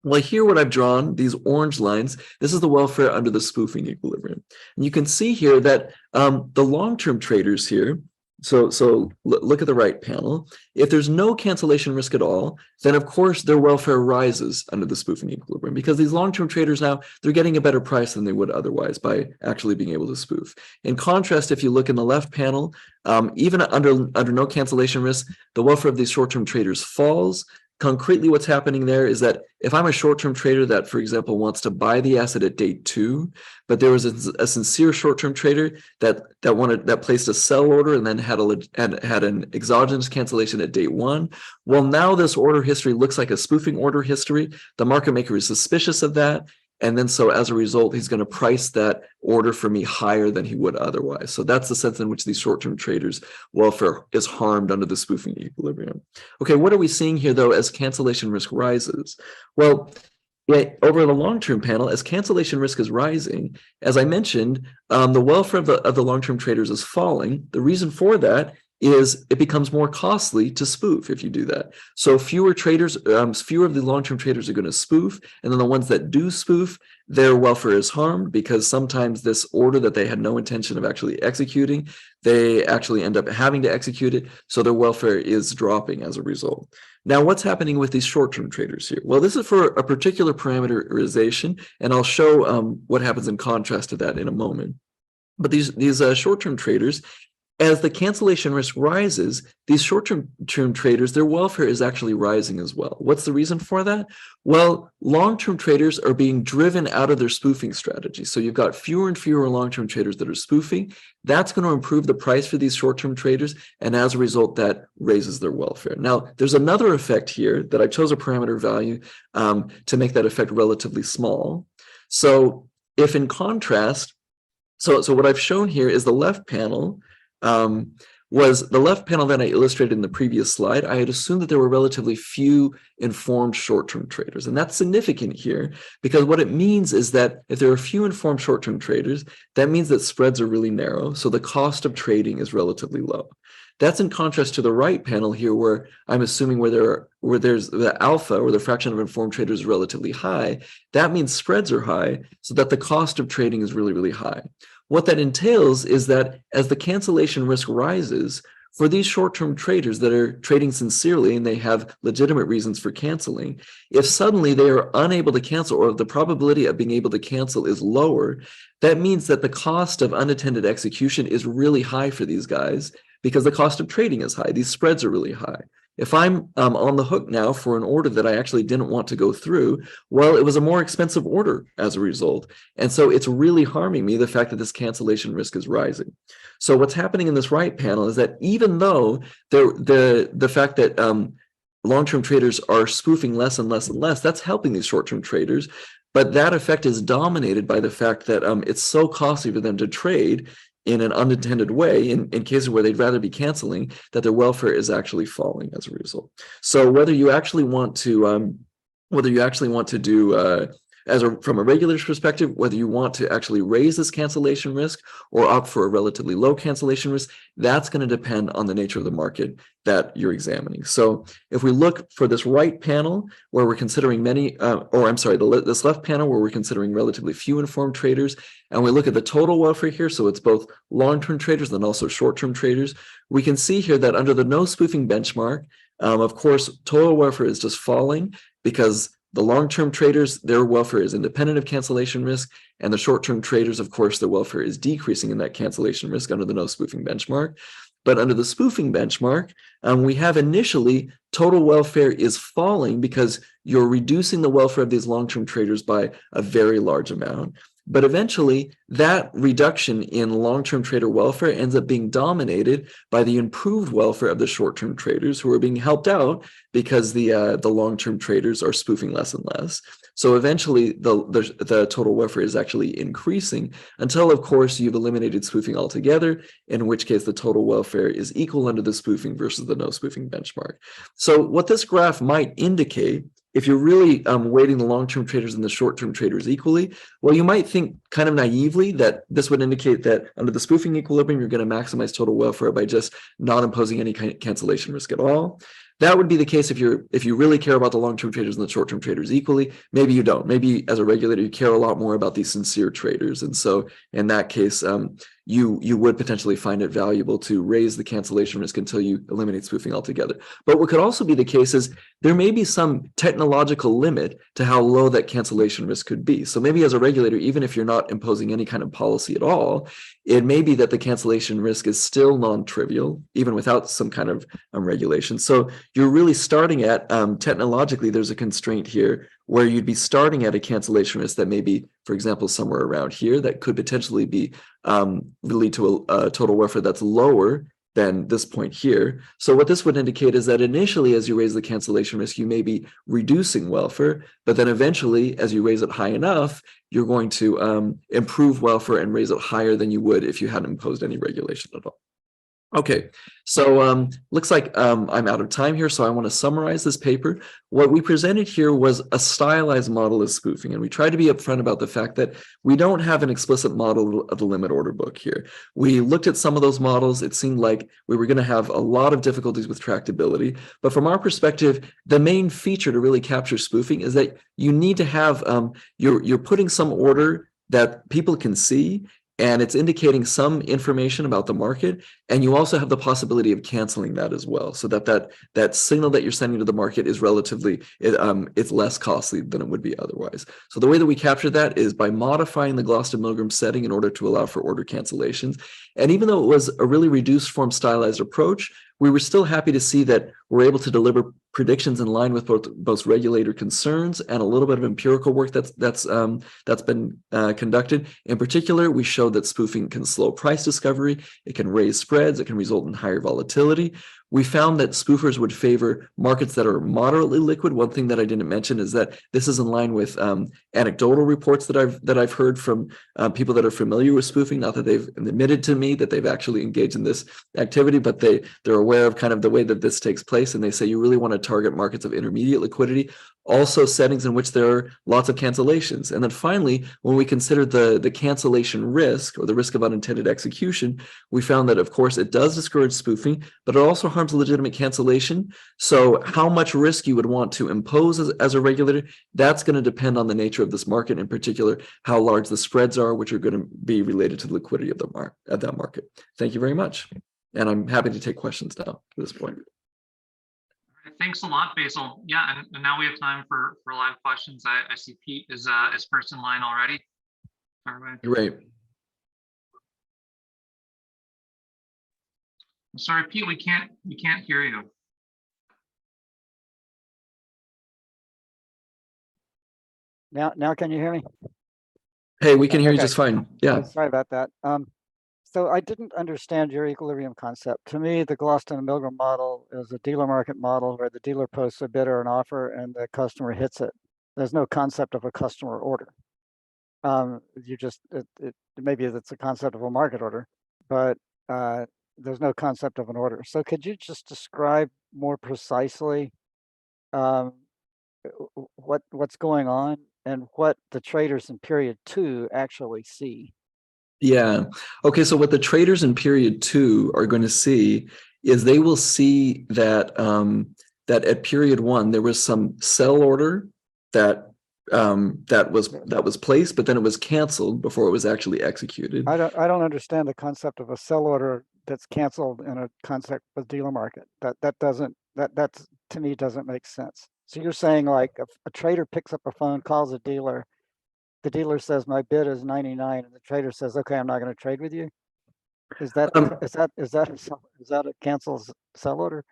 Well, here what I've drawn, these orange lines, this is the welfare under the spoofing equilibrium. And you can see here that the long-term traders here, so look at the right panel. If there's no cancellation risk at all, then of course their welfare rises under the spoofing equilibrium, because these long-term traders now, they're getting a better price than they would otherwise by actually being able to spoof. In contrast, if you look in the left panel, even under no cancellation risk, the welfare of these short-term traders falls. Concretely, what's happening there is that if I'm a short-term trader that, for example, wants to buy the asset at day 2, but there was a sincere short-term trader that placed a sell order and then had an exogenous cancellation at day 1. Well, now this order history looks like a spoofing order history. The market maker is suspicious of that. And then so as a result, he's going to price that order for me higher than he would otherwise. So that's the sense in which these short-term traders' welfare is harmed under the spoofing equilibrium. Okay, what are we seeing here, though, as cancellation risk rises? Well, over the long-term panel, as cancellation risk is rising, as I mentioned, the welfare of the long-term traders is falling. The reason for that is it becomes more costly to spoof if you do that. So fewer traders, fewer of the long-term traders are going to spoof, and then the ones that do spoof, their welfare is harmed because sometimes this order that they had no intention of actually executing, they actually end up having to execute it, so their welfare is dropping as a result. Now, what's happening with these short-term traders here? Well, this is for a particular parameterization, and I'll show what happens in contrast to that in a moment. But these short-term traders, as the cancellation risk rises, these short-term traders, their welfare is actually rising as well. What's the reason for that? Well, long-term traders are being driven out of their spoofing strategy. So you've got fewer and fewer long-term traders that are spoofing. That's going to improve the price for these short-term traders, and as a result, that raises their welfare. Now, there's another effect here that I chose a parameter value to make that effect relatively small. So if in contrast, so what I've shown here is the left panel, was the left panel that I illustrated in the previous slide. I had assumed that there were relatively few informed short-term traders. And that's significant here because what it means is that if there are few informed short-term traders, that means that spreads are really narrow. So the cost of trading is relatively low. That's in contrast to the right panel here, where I'm assuming where there's the alpha, or the fraction of informed traders, is relatively high. That means spreads are high, so that the cost of trading is really, really high. What that entails is that as the cancellation risk rises, for these short-term traders that are trading sincerely and they have legitimate reasons for canceling, if suddenly they are unable to cancel, or the probability of being able to cancel is lower, that means that the cost of unattended execution is really high for these guys because the cost of trading is high. These spreads are really high. If I'm on the hook now for an order that I actually didn't want to go through, well, it was a more expensive order as a result. And so it's really harming me, the fact that this cancellation risk is rising. So what's happening in this right panel is that even though the fact that long-term traders are spoofing less and less and less, that's helping these short-term traders. But that effect is dominated by the fact that it's so costly for them to trade in an unintended way, in cases where they'd rather be canceling, that their welfare is actually falling as a result. So whether you actually want to do from a regulator's perspective, whether you want to actually raise this cancellation risk or opt for a relatively low cancellation risk, that's going to depend on the nature of the market that you're examining. So if we look for this right panel where we're considering this left panel where we're considering relatively few informed traders, and we look at the total welfare here, so it's both long-term traders and also short-term traders, we can see here that under the no spoofing benchmark, of course, total welfare is just falling because the long-term traders, their welfare is independent of cancellation risk, and the short-term traders, of course, their welfare is decreasing in that cancellation risk under the no spoofing benchmark. But under the spoofing benchmark, we have initially total welfare is falling because you're reducing the welfare of these long-term traders by a very large amount. But eventually, that reduction in long-term trader welfare ends up being dominated by the improved welfare of the short-term traders who are being helped out because the long-term traders are spoofing less and less. So eventually, the total welfare is actually increasing until, of course, you've eliminated spoofing altogether, in which case the total welfare is equal under the spoofing versus the no spoofing benchmark. So what this graph might indicate, if you're really weighting the long-term traders and the short-term traders equally, well, you might think kind of naively that this would indicate that under the spoofing equilibrium, you're going to maximize total welfare by just not imposing any kind of cancellation risk at all. That would be the case if you really care about the long-term traders and the short-term traders equally. Maybe you don't. Maybe as a regulator, you care a lot more about these sincere traders. And so in that case, you would potentially find it valuable to raise the cancellation risk until you eliminate spoofing altogether. But what could also be the case is there may be some technological limit to how low that cancellation risk could be. So maybe as a regulator, even if you're not imposing any kind of policy at all, it may be that the cancellation risk is still non-trivial, even without some kind of regulation. So you're really starting at, technologically, there's a constraint here where you'd be starting at a cancellation risk that may be, for example, somewhere around here that could potentially be lead to a total welfare that's lower than this point here. So what this would indicate is that initially, as you raise the cancellation risk, you may be reducing welfare, but then eventually, as you raise it high enough, you're going to improve welfare and raise it higher than you would if you hadn't imposed any regulation at all. Okay, so looks like I'm out of time here, so I want to summarize this paper. What we presented here was a stylized model of spoofing, and we tried to be upfront about the fact that we don't have an explicit model of the limit order book here. We looked at some of those models. It seemed like we were going to have a lot of difficulties with tractability, but from our perspective, the main feature to really capture spoofing is that you need to have, you're putting some order that people can see, and it's indicating some information about the market, and you also have the possibility of canceling that as well, so that signal that you're sending to the market is relatively, it's less costly than it would be otherwise. So the way that we capture that is by modifying the Gloston-Milgram setting in order to allow for order cancellations. And even though it was a really reduced form stylized approach, we were still happy to see that we're able to deliver predictions in line with both regulator concerns and a little bit of empirical work that's been conducted. In particular, we showed that spoofing can slow price discovery, it can raise spreads, it can result in higher volatility. We found that spoofers would favor markets that are moderately liquid. One thing that I didn't mention is that this is in line with anecdotal reports that I've heard from people that are familiar with spoofing. Not that they've admitted to me that they've actually engaged in this activity, but they're aware of kind of the way that this takes place, and they say you really want to target markets of intermediate liquidity, also settings in which there are lots of cancellations. And then finally, when we consider the cancellation risk or the risk of unintended execution, we found that, of course, it does discourage spoofing, but it also harms legitimate cancellation. So how much risk you would want to impose as a regulator, that's going to depend on the nature of this market, in particular, how large the spreads are, which are going to be related to the liquidity of that market. Thank you very much. And I'm happy to take questions now at this point. Thanks a lot, Basil. Yeah, and now we have time for live questions. I see Pete is first in line already. Great. Sorry, Pete, we can't hear you. Now can you hear me? Hey, we can hear you just fine. Yeah. Sorry about that. So I didn't understand your equilibrium concept. To me, the Gloston-Milgram model is a dealer market model where the dealer posts a bid or an offer and the customer hits it. There's no concept of a customer order. Maybe it's a concept of a market order, but there's no concept of an order. So could you just describe more precisely what's going on and what the traders in period 2 actually see? Yeah. Okay. So what the traders in period 2 are going to see is they will see that that at period 1 there was some sell order that was placed, but then it was canceled before it was actually executed. I don't understand the concept of a sell order that's canceled in a concept of dealer market. That to me doesn't make sense. So you're saying like a trader picks up a phone, calls a dealer. The dealer says my bid is 99, and the trader says, "Okay, I'm not going to trade with you." Is that a cancel sell order?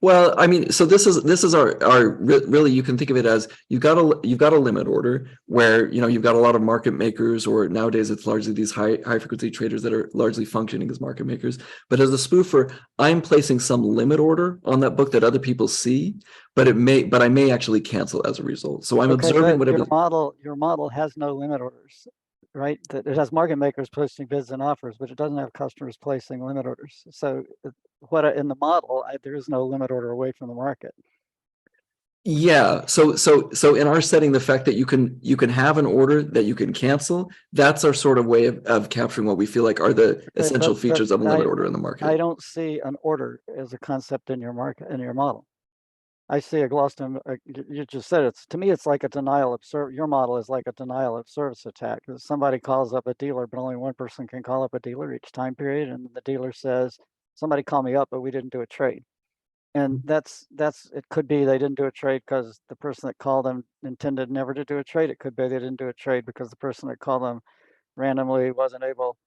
Well, I mean, so this is our really, you can think of it as you've got a limit order where, you know, you've got a lot of market makers, or nowadays it's largely these high frequency traders that are largely functioning as market makers. But as a spoofer, I'm placing some limit order on that book that other people see, but I may actually cancel as a result. So I'm Okay, observing but whatever. your model has no limit orders, right? That it has market makers posting bids and offers, but it doesn't have customers placing limit orders. So in the model, there is no limit order away from the market. Yeah. So in our setting, the fact that you can have an order that you can cancel, that's our sort of way of capturing what we feel like are the essential features of a limit order in the market. I don't see an order as a concept in your model. I see a gloss to, you just said it's, to me, it's like a denial of service. Your model is like a denial of service attack. Somebody calls up a dealer, but only one person can call up a dealer each time period. And the dealer says, somebody called me up, but we didn't do a trade. And it could be they didn't do a trade because the person that called them intended never to do a trade. It could be they didn't do a trade because the person that called them randomly wasn't able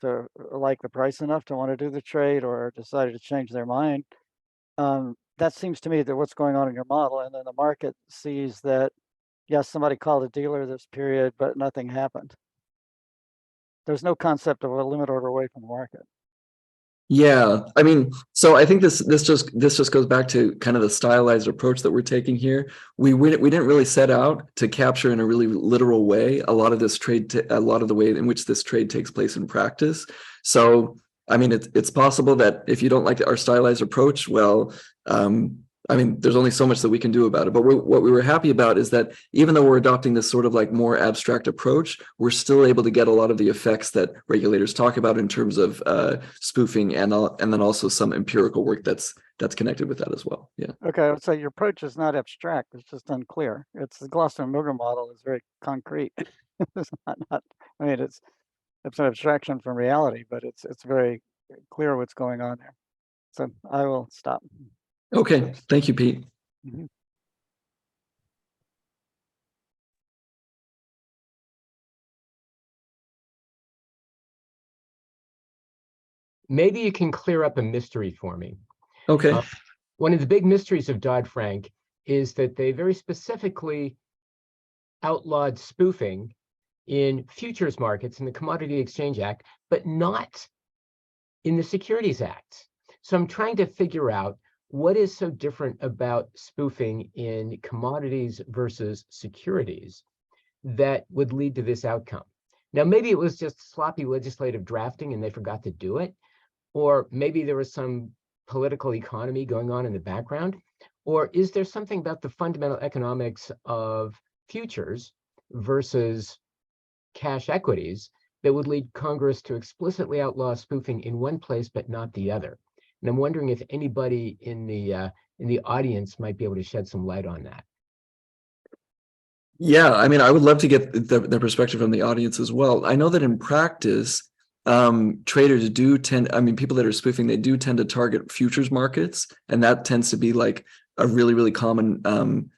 to like the price enough to want to do the trade, or decided to change their mind. That seems to me that what's going on in your model, and then the market sees that, yes, somebody called a dealer this period, but nothing happened. There's no concept of a limit order away from the market. Yeah, I mean, so I think this just goes back to kind of the stylized approach that we're taking here. We didn't really set out to capture in a really literal way a lot of this a lot of the way in which this trade takes place in practice. So I mean, it's possible that if you don't like our stylized approach, well, I mean, there's only so much that we can do about it. But what we were happy about is that even though we're adopting this sort of like more abstract approach, we're still able to get a lot of the effects that regulators talk about in terms of spoofing, and then also some empirical work that's connected with that as well. Yeah. Okay, so your approach is not abstract; it's just unclear. It's the Gloucester-Milgram model is very concrete. It's not. I mean, it's an abstraction from reality, but it's very clear what's going on there. So I will stop. Okay. Thank you, Pete. Mhm. Maybe you can clear up a mystery for me. Okay. One of the big mysteries of Dodd-Frank is that they very specifically outlawed spoofing in futures markets in the Commodity Exchange Act, but not in the Securities Act. So I'm trying to figure out what is so different about spoofing in commodities versus securities that would lead to this outcome. Now, maybe it was just sloppy legislative drafting and they forgot to do it, or maybe there was some political economy going on in the background, or is there something about the fundamental economics of futures versus cash equities that would lead Congress to explicitly outlaw spoofing in one place but not the other? And I'm wondering if anybody in the audience might be able to shed some light on that. Yeah, I mean, I would love to get the perspective from the audience as well. I know that in practice, traders do tend, I mean, people that are spoofing, they do tend to target futures markets, and that tends to be like a really, really common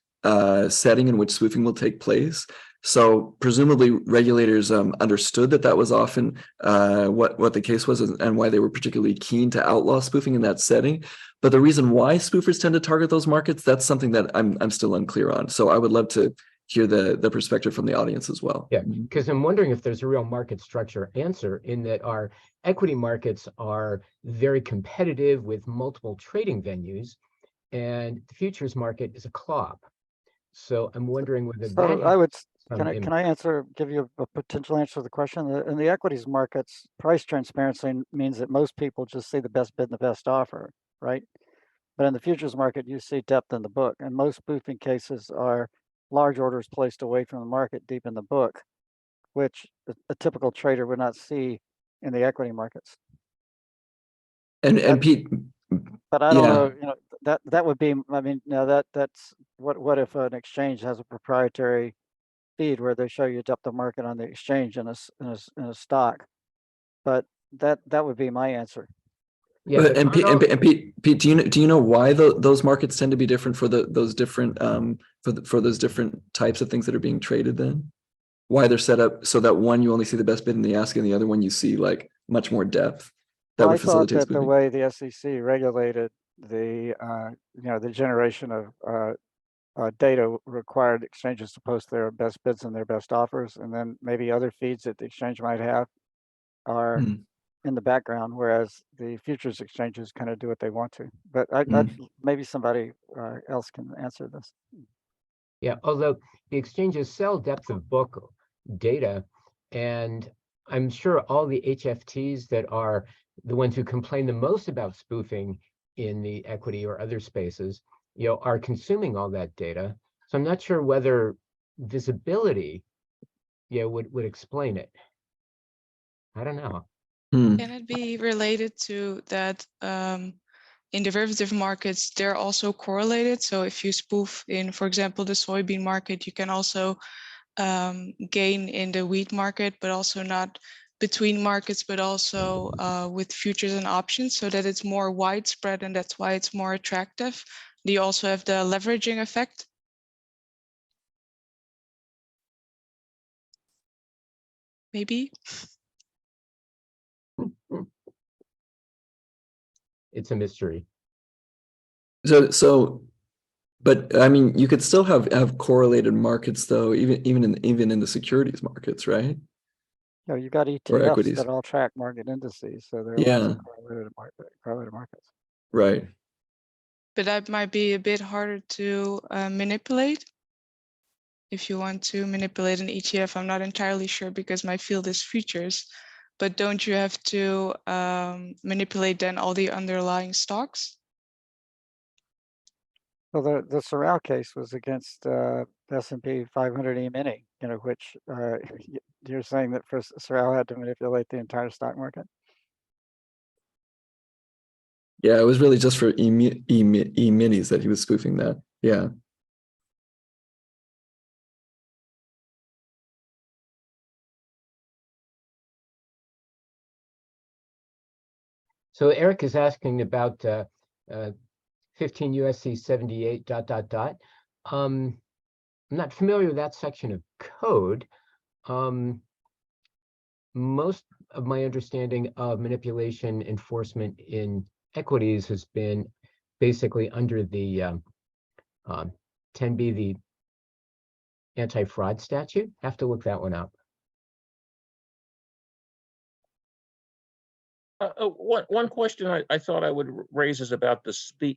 setting in which spoofing will take place. So presumably regulators understood that was often what the case was, and why they were particularly keen to outlaw spoofing in that setting. But the reason why spoofers tend to target those markets, that's something that I'm still unclear on. So I would love to hear the perspective from the audience as well. Yeah, because I'm wondering if there's a real market structure answer in that our equity markets are very competitive with multiple trading venues, and the futures market is a club. So I'm wondering whether So that I would, some can I give you a potential answer to the question? In the equities markets, price transparency means that most people just see the best bid and the best offer, right? But in the futures market, you see depth in the book, and most spoofing cases are large orders placed away from the market deep in the book, which a typical trader would not see in the equity markets. And Pete, But I don't yeah. know, you know, that would be, I mean, now that's what if an exchange has a proprietary feed where they show you depth of market on the exchange in a stock? But that would be my answer. Yeah, And Pete, do you know why those markets tend to be different for those different for those different types of things that are being traded then? Why they're set up so that one you only see the best bid in the ask, and the other one you see like much more depth that Well, I would thought facilitate that the spoofing? way the SEC regulated the the generation of data required exchanges to post their best bids and their best offers, and then maybe other feeds that the exchange might have are in the background, whereas the futures exchanges kind of do what they want to. But maybe somebody else can answer this. Yeah, although the exchanges sell depth of book data, and I'm sure all the HFTs that are the ones who complain the most about spoofing in the equity or other spaces, are consuming all that data. So I'm not sure whether visibility, would explain it. I don't know. Can it be related to that in derivative markets, they're also correlated? So if you spoof in, for example, the soybean market, you can also gain in the wheat market, but also not between markets, but also with futures and options, so that it's more widespread, and that's why it's more attractive. Do you also have the leveraging effect? Maybe. It's a mystery. But I mean, you could still have correlated markets though, even in the securities markets, right? You got Or ETFs equities. that all track market indices, so there are Yeah. lots of correlated markets. Right. But that might be a bit harder to manipulate. If you want to manipulate an ETF, I'm not entirely sure because my field is futures, but don't you have to manipulate then all the underlying stocks? Well, the Sorrell case was against S&P 500 E-mini, which you're saying that first Sorrell had to manipulate the entire stock market? Yeah, it was really just for E-minis that he was spoofing that. Yeah. So Eric is asking about 15 USC 78 ... I'm not familiar with that section of code. Most of my understanding of manipulation enforcement in equities has been basically under the 10B, the anti-fraud statute. Have to look that one up. One question I thought I would raise is about the speed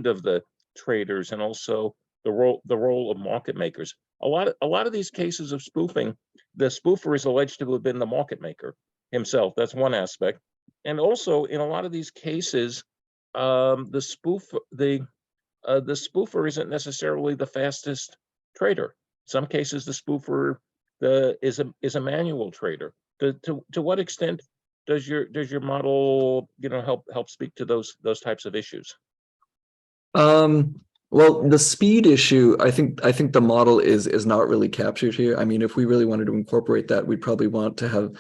of the traders, and also the role of market makers. A lot of these cases of spoofing, the spoofer is alleged to have been the market maker himself. That's one aspect, and also in a lot of these cases, the spoofer isn't necessarily the fastest trader. In some cases, the spoofer is a manual trader. To what extent does your model help speak to those types of issues? Well, the speed issue, I think the model is not really captured here. I mean, if we really wanted to incorporate that, we'd probably want to have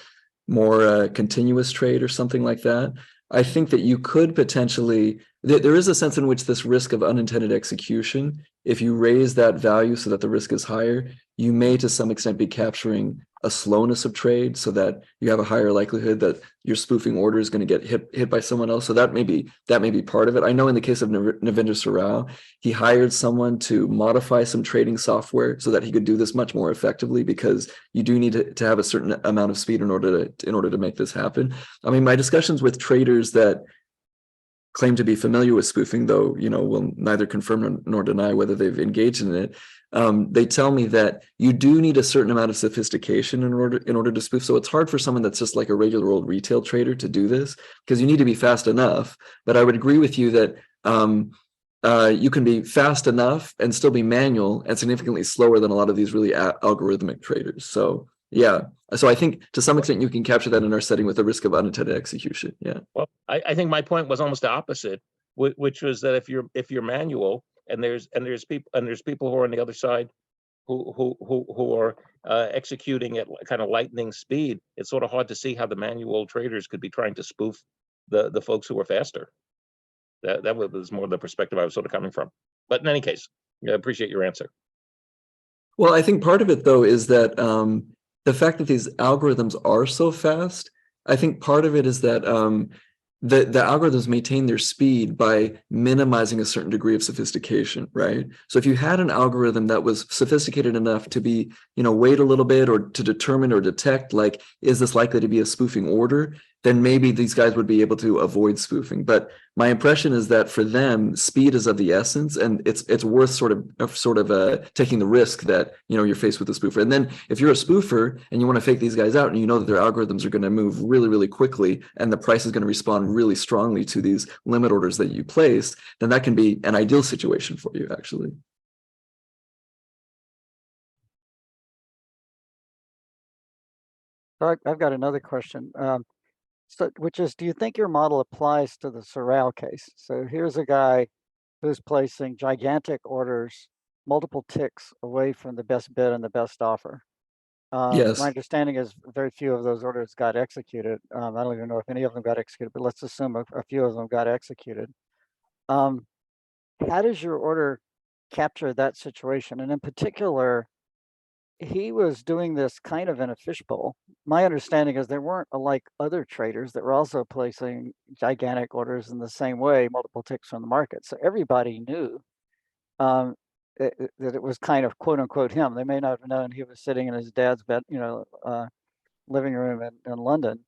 more continuous trade or something like that. I think that you could potentially, there is a sense in which this risk of unintended execution, if you raise that value so that the risk is higher, you may to some extent be capturing a slowness of trade so that you have a higher likelihood that your spoofing order is going to get hit by someone else. So that may be part of it. I know in the case of Navinder Sarao, he hired someone to modify some trading software so that he could do this much more effectively, because you do need to have a certain amount of speed in order to make this happen. I mean, my discussions with traders that claim to be familiar with spoofing, though, will neither confirm nor deny whether they've engaged in it. They tell me that you do need a certain amount of sophistication in order to spoof. So it's hard for someone that's just like a regular old retail trader to do this, because you need to be fast enough. But I would agree with you that you can be fast enough and still be manual and significantly slower than a lot of these really algorithmic traders. So yeah, so I think to some extent you can capture that in our setting with the risk of unintended execution. Yeah. Well, I think my point was almost the opposite, which was that if you're manual and there's people who are on the other side who are executing at kind of lightning speed, it's sort of hard to see how the manual traders could be trying to spoof the folks who are faster. That was more the perspective I was sort of coming from. But in any case, I appreciate your answer. Well, I think part of it, though, is that the fact that these algorithms are so fast, I think part of it is that the algorithms maintain their speed by minimizing a certain degree of sophistication, right? So if you had an algorithm that was sophisticated enough to be, wait a little bit or to determine or detect, like, is this likely to be a spoofing order? Then maybe these guys would be able to avoid spoofing. But my impression is that for them, speed is of the essence, and it's worth sort of taking the risk that you're faced with a spoofer. And then if you're a spoofer and you want to fake these guys out, and you know that their algorithms are going to move really, really quickly, and the price is going to respond really strongly to these limit orders that you place, then that can be an ideal situation for you, actually. I've got another question. Which is, do you think your model applies to the Sorrel case? So here's a guy who's placing gigantic orders, multiple ticks away from the best bid and the best offer. Yes. My understanding is very few of those orders got executed. I don't even know if any of them got executed, but let's assume a few of them got executed. How does your order capture that situation? And in particular, he was doing this kind of in a fishbowl. My understanding is there weren't like other traders that were also placing gigantic orders in the same way, multiple ticks from the market. So everybody knew that it was kind of quote unquote him. They may not have known he was sitting in his dad's bed, living room in London,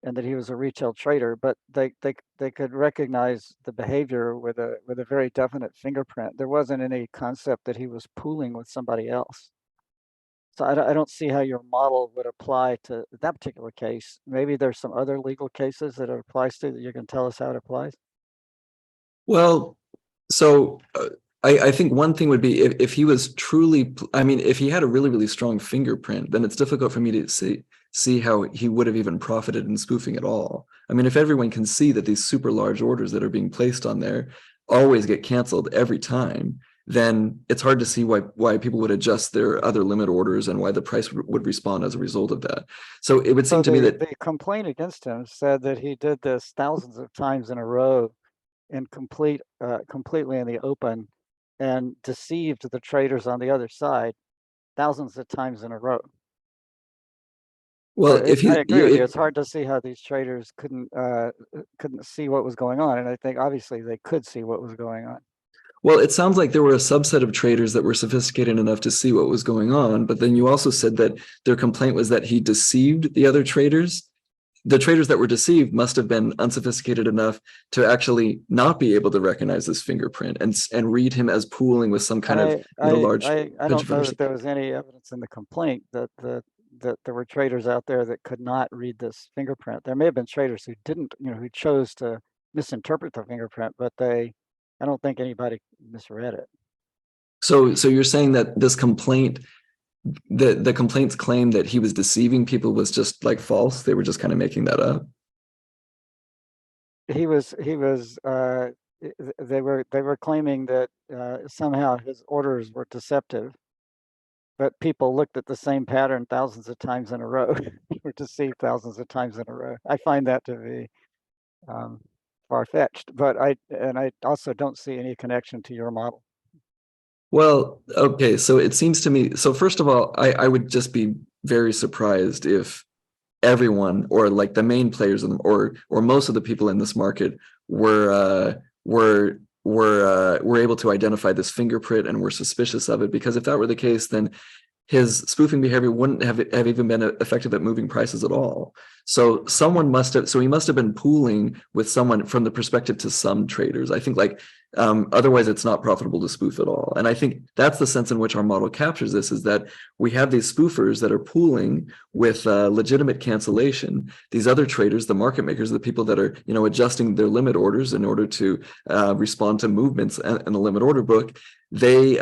and that he was a retail trader, but they could recognize the behavior with a very definite fingerprint. There wasn't any concept that he was pooling with somebody else. So I don't see how your model would apply to that particular case. Maybe there's some other legal cases that it applies to that you can tell us how it applies. Well, so I think one thing would be if he was truly, if he had a really, really strong fingerprint, then it's difficult for me to see how he would have even profited in spoofing at all. If everyone can see that these super large orders that are being placed on there always get canceled every time, then it's hard to see why people would adjust their other limit orders and why the price would respond as a result of that. So it would seem to me that the complaint against him said that he did this thousands of times in a row in completely in the open and deceived the traders on the other side thousands of times in a row. well, So I agree with you. It's hard to see how these traders couldn't see what was going on. And I think obviously they could see what was going on. Well, it sounds like there were a subset of traders that were sophisticated enough to see what was going on, but then you also said that their complaint was that he deceived the other traders. The traders that were deceived must have been unsophisticated enough to actually not be able to recognize this fingerprint and read him as pooling with some kind of large. I don't know that there was any evidence in the complaint that there were traders out there that could not read this fingerprint. There may have been traders who didn't, who chose to misinterpret the fingerprint, but I don't think anybody misread it. So you're saying that this complaint, the complaint's claim that he was deceiving people was just like false? They were just kind of making that up? They were claiming that somehow his orders were deceptive, but people looked at the same pattern thousands of times in a row. Were deceived thousands of times in a row. I find that to be far-fetched, but I also don't see any connection to your model. Well, okay, so it seems to me, so first of all, I would just be very surprised if everyone or like the main players or most of the people in this market were able to identify this fingerprint and were suspicious of it, because if that were the case, then his spoofing behavior wouldn't have even been effective at moving prices at all. So he must have been pooling with someone from the perspective to some traders. I think otherwise it's not profitable to spoof at all. And I think that's the sense in which our model captures this, is that we have these spoofers that are pooling with legitimate cancellation. These other traders, the market makers, the people that are, adjusting their limit orders in order to respond to movements in the limit order book, they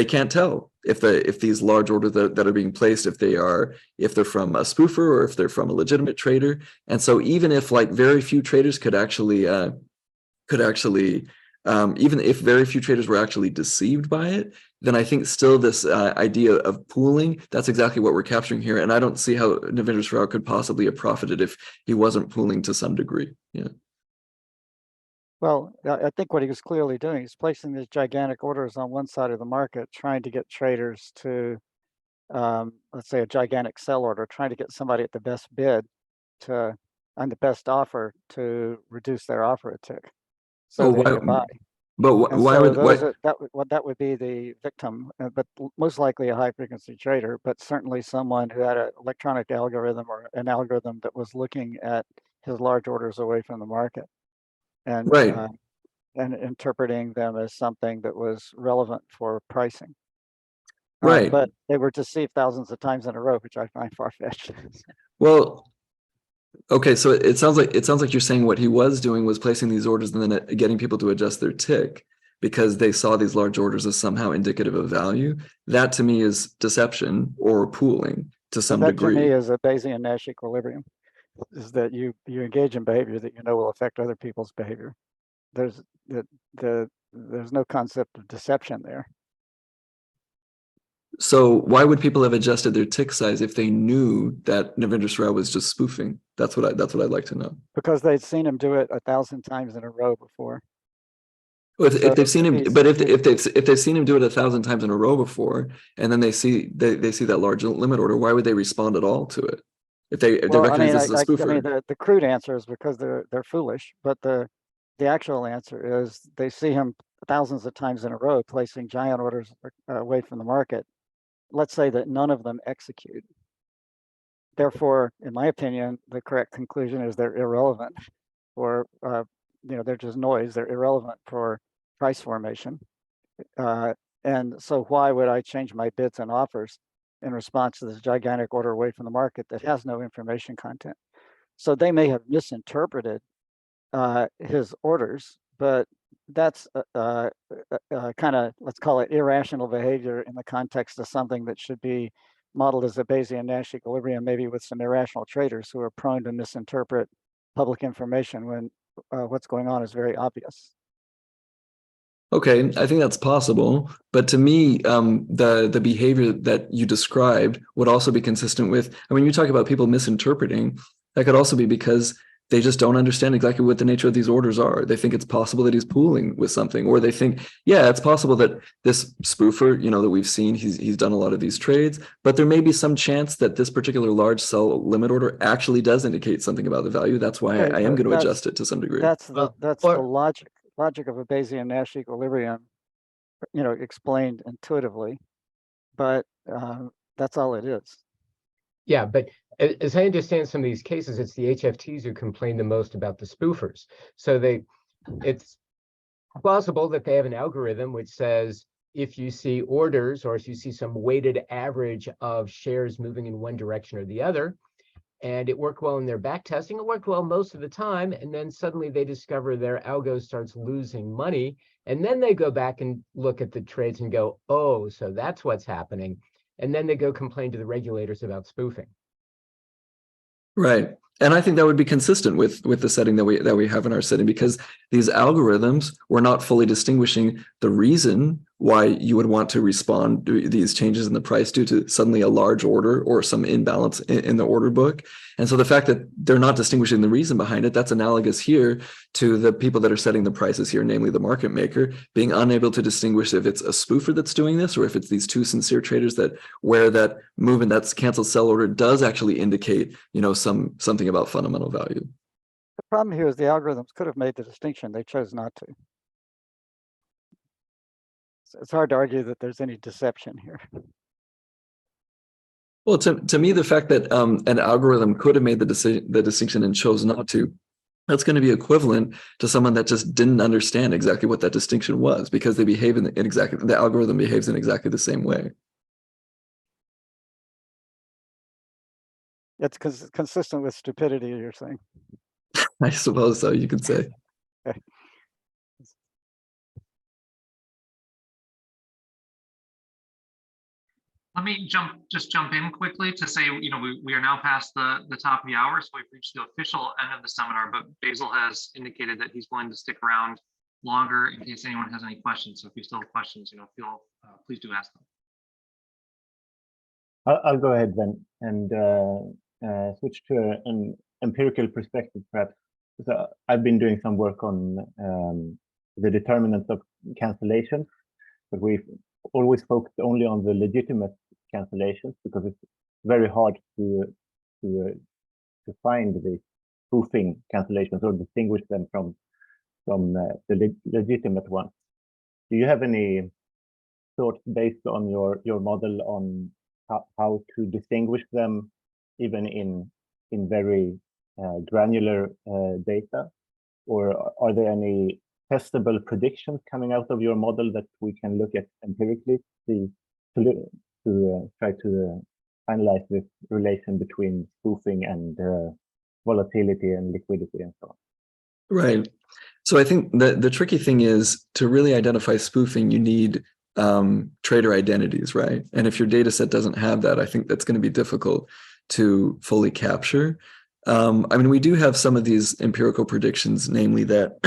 can't tell if these large orders that are being placed, if they're from a spoofer or if they're from a legitimate trader. And so even if very few traders could actually even if very few traders were actually deceived by it, then I think still this idea of pooling, that's exactly what we're capturing here. And I don't see how Navinder Srao could possibly have profited if he wasn't pooling to some degree. Yeah. Well, I think what he was clearly doing is placing these gigantic orders on one side of the market, trying to get traders to, let's say, a gigantic sell order, trying to get somebody at the best bid to on the best offer to reduce their offer a tick. Oh, So they why? could buy. But And why so would those why? are, that would be the victim, but most likely a high frequency trader, but certainly someone who had an electronic algorithm or an algorithm that was looking at his large orders away from the market and Right. interpreting them as something that was relevant for pricing. Right. But they were deceived thousands of times in a row, which I find far-fetched. Well, okay, so it sounds like you're saying what he was doing was placing these orders and then getting people to adjust their tick because they saw these large orders as somehow indicative of value. That to me is deception or pooling to some That to me degree. is a Bayesian Nash equilibrium, is that you engage in behavior that you know will affect other people's behavior. There's no concept of deception there. So why would people have adjusted their tick size if they knew that Navinder Srao was just spoofing? That's what I'd like to know. Because they'd seen him do it 1,000 times in a row before. Well, if So they've seen him, he's- but if they've seen him do it 1,000 times in a row before, and then they see that large limit order, why would they respond at all to it? If they Well, I recognize mean, this as a I spoofer. mean, the crude answer is because they're foolish, but the actual answer is they see him thousands of times in a row placing giant orders away from the market. Let's say that none of them execute. Therefore, in my opinion, the correct conclusion is they're irrelevant for, they're just noise. They're irrelevant for price formation. And so why would I change my bids and offers in response to this gigantic order away from the market that has no information content? So they may have misinterpreted his orders, but that's kind of, let's call it irrational behavior in the context of something that should be modeled as a Bayesian Nash equilibrium, maybe with some irrational traders who are prone to misinterpret public information when what's going on is very obvious. Okay, I think that's possible, but to me, the behavior that you described would also be consistent with. I mean, you talk about people misinterpreting. That could also be because they just don't understand exactly what the nature of these orders are. They think it's possible that he's pooling with something, or they think, yeah, it's possible that this spoofer, that we've seen, he's done a lot of these trades, but there may be some chance that this particular large sell limit order actually does indicate something about the value. That's why Okay, I am but going to adjust it to some degree. That's the or- logic of a Bayesian Nash equilibrium, explained intuitively, but that's all it is. Yeah, but as I understand some of these cases, it's the HFTs who complain the most about the spoofers. So it's plausible that they have an algorithm which says if you see orders or if you see some weighted average of shares moving in one direction or the other, and it worked well in their back testing, it worked well most of the time, and then suddenly they discover their algo starts losing money, and then they go back and look at the trades and go, oh, so that's what's happening. And then they go complain to the regulators about spoofing. Right. And I think that would be consistent with the setting that we have in our setting, because these algorithms were not fully distinguishing the reason why you would want to respond to these changes in the price due to suddenly a large order or some imbalance in the order book. And so the fact that they're not distinguishing the reason behind it, that's analogous here to the people that are setting the prices here, namely the market maker, being unable to distinguish if it's a spoofer that's doing this or if it's these two sincere traders that where that movement, that's canceled sell order, does actually indicate, something about fundamental value. The problem here is the algorithms could have made the distinction. They chose not to. It's hard to argue that there's any deception here. Well, to me, the fact that an algorithm could have made the distinction and chose not to, that's going to be equivalent to someone that just didn't understand exactly what that distinction was, because they behave in exactly, the algorithm behaves in exactly the same way. It's consistent with stupidity, you're saying. I suppose so, you could say. Okay. Let me just jump in quickly to say, we are now past the top of the hour, so we've reached the official end of the seminar, but Basil has indicated that he's going to stick around longer in case anyone has any questions. So if you still have questions, please do ask them. I'll go ahead then and switch to an empirical perspective, perhaps. So I've been doing some work on the determinants of cancellation, but we've always focused only on the legitimate cancellations because it's very hard to find the spoofing cancellations or distinguish them from the legitimate ones. Do you have any thoughts based on your model on how to distinguish them, even in very granular data, or are there any testable predictions coming out of your model that we can look at empirically to try to analyze this relation between spoofing and volatility and liquidity and so on? Right. So I think the tricky thing is to really identify spoofing, you need trader identities, right? And if your data set doesn't have that, I think that's going to be difficult to fully capture. I mean, we do have some of these empirical predictions, namely that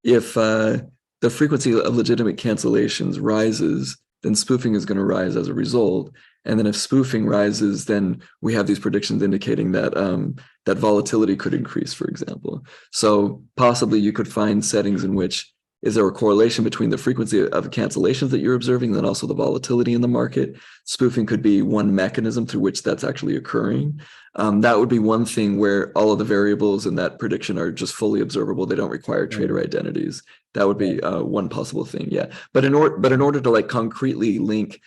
if the frequency of legitimate cancellations rises, then spoofing is going to rise as a result. And then if spoofing rises, then we have these predictions indicating that that volatility could increase, for example. So possibly you could find settings in which is there a correlation between the frequency of cancellations that you're observing, and then also the volatility in the market. Spoofing could be one mechanism through which that's actually occurring. That would be one thing where all of the variables in that prediction are just fully observable. They don't require trader identities. That would be one possible thing, yeah. But in order to like concretely link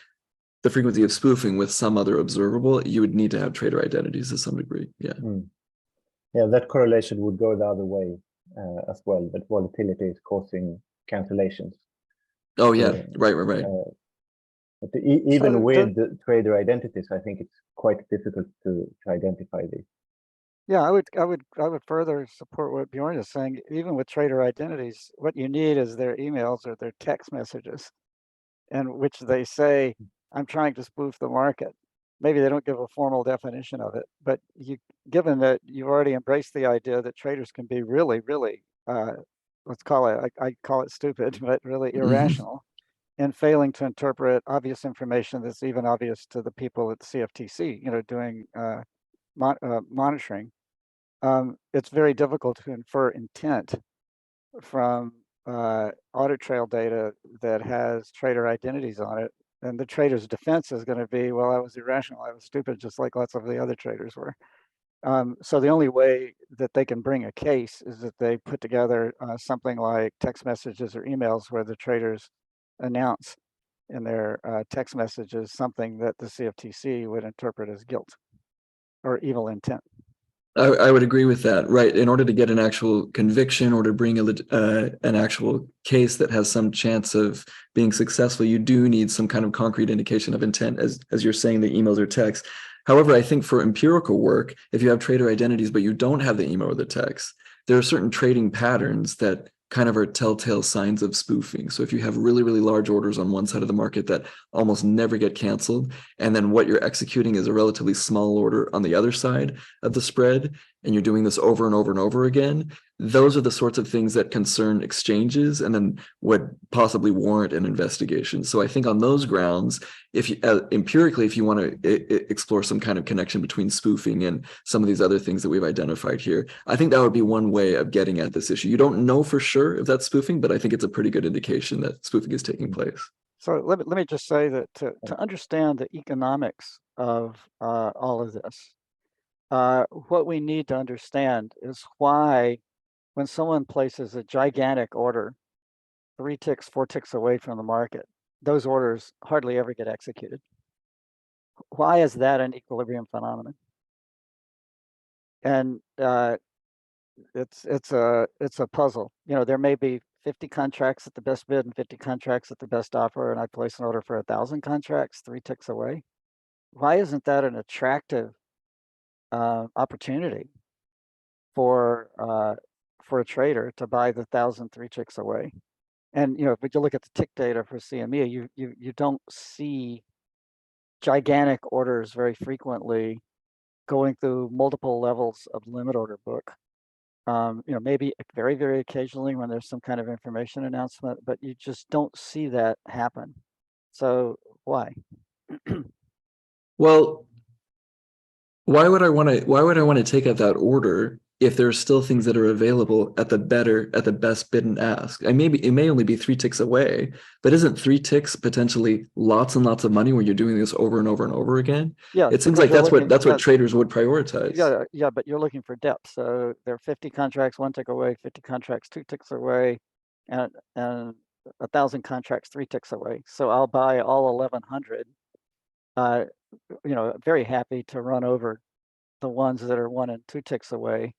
the frequency of spoofing with some other observable, you would need to have trader identities to some degree, yeah. Yeah, that correlation would go the other way as well, that volatility is causing cancellations. Oh yeah, right. But even So with the trader identities, I think it's quite difficult to identify these. yeah, I would further support what Bjorn is saying. Even with trader identities, what you need is their emails or their text messages, in which they say, I'm trying to spoof the market. Maybe they don't give a formal definition of it, but given that you've already embraced the idea that traders can be really, really, let's call it, I call it stupid, but really irrational in failing to interpret obvious information that's even obvious to the people at the CFTC, doing monitoring. It's very difficult to infer intent from audit trail data that has trader identities on it. And the trader's defense is going to be, well, I was irrational, I was stupid, just like lots of the other traders were. So the only way that they can bring a case is that they put together something like text messages or emails where the traders announce in their text messages something that the CFTC would interpret as guilt or evil intent. I would agree with that, right? In order to get an actual conviction or to bring an actual case that has some chance of being successful, you do need some kind of concrete indication of intent, as you're saying, the emails or text. However, I think for empirical work, if you have trader identities, but you don't have the email or the text, there are certain trading patterns that kind of are telltale signs of spoofing. So if you have really, really large orders on one side of the market that almost never get canceled, and then what you're executing is a relatively small order on the other side of the spread, and you're doing this over and over and over again, those are the sorts of things that concern exchanges and then would possibly warrant an investigation. So I think on those grounds, if you empirically, if you want to explore some kind of connection between spoofing and some of these other things that we've identified here, I think that would be one way of getting at this issue. You don't know for sure if that's spoofing, but I think it's a pretty good indication that spoofing is taking place. So let me just say that to understand the economics of all of this, what we need to understand is why when someone places a gigantic order 3 ticks, 4 ticks away from the market, those orders hardly ever get executed. Why is that an equilibrium phenomenon? And it's a puzzle. There may be 50 contracts at the best bid and 50 contracts at the best offer, and I place an order for 1,000 contracts 3 ticks away. Why isn't that an attractive opportunity for a trader to buy the 1,000 3 ticks away? And if you look at the tick data for CME, you don't see gigantic orders very frequently going through multiple levels of limit order book. Maybe very, very occasionally when there's some kind of information announcement, but you just don't see that happen. So why? Well, why would I want to take out that order if there are still things that are available at the best bid and ask. And maybe it may only be 3 ticks away, but isn't 3 ticks potentially lots and lots of money when you're doing this over and over and over again? Yeah. It seems because like you're that's looking- what traders would prioritize. Yeah, yeah, but you're looking for depth. So there are 50 contracts, 1 tick away, 50 contracts, 2 ticks away, and 1,000 contracts, 3 ticks away. So I'll buy all 1,100. You know, very happy to run over the ones that are 1 and 2 ticks away.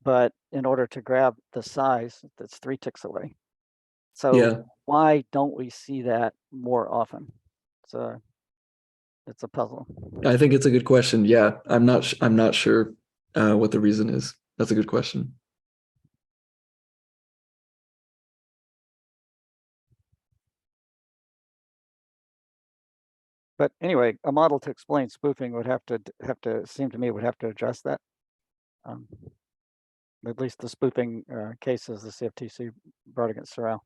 But in order to grab the size that's 3 ticks away. So Yeah. why don't we see that more often? So it's a puzzle. I think it's a good question. Yeah, I'm not sure what the reason is. That's a good question. But anyway, a model to explain spoofing would have to seem to me would have to address that. At least the spoofing cases the CFTC brought against Sorrel.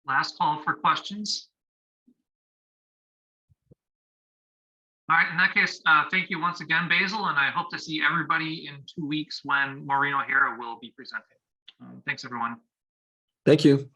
Last call for questions. All right, in that case, thank you once again, Basil, and I hope to see everybody in 2 weeks when Maureen O'Hara will be presenting. Thanks, everyone. Thank you.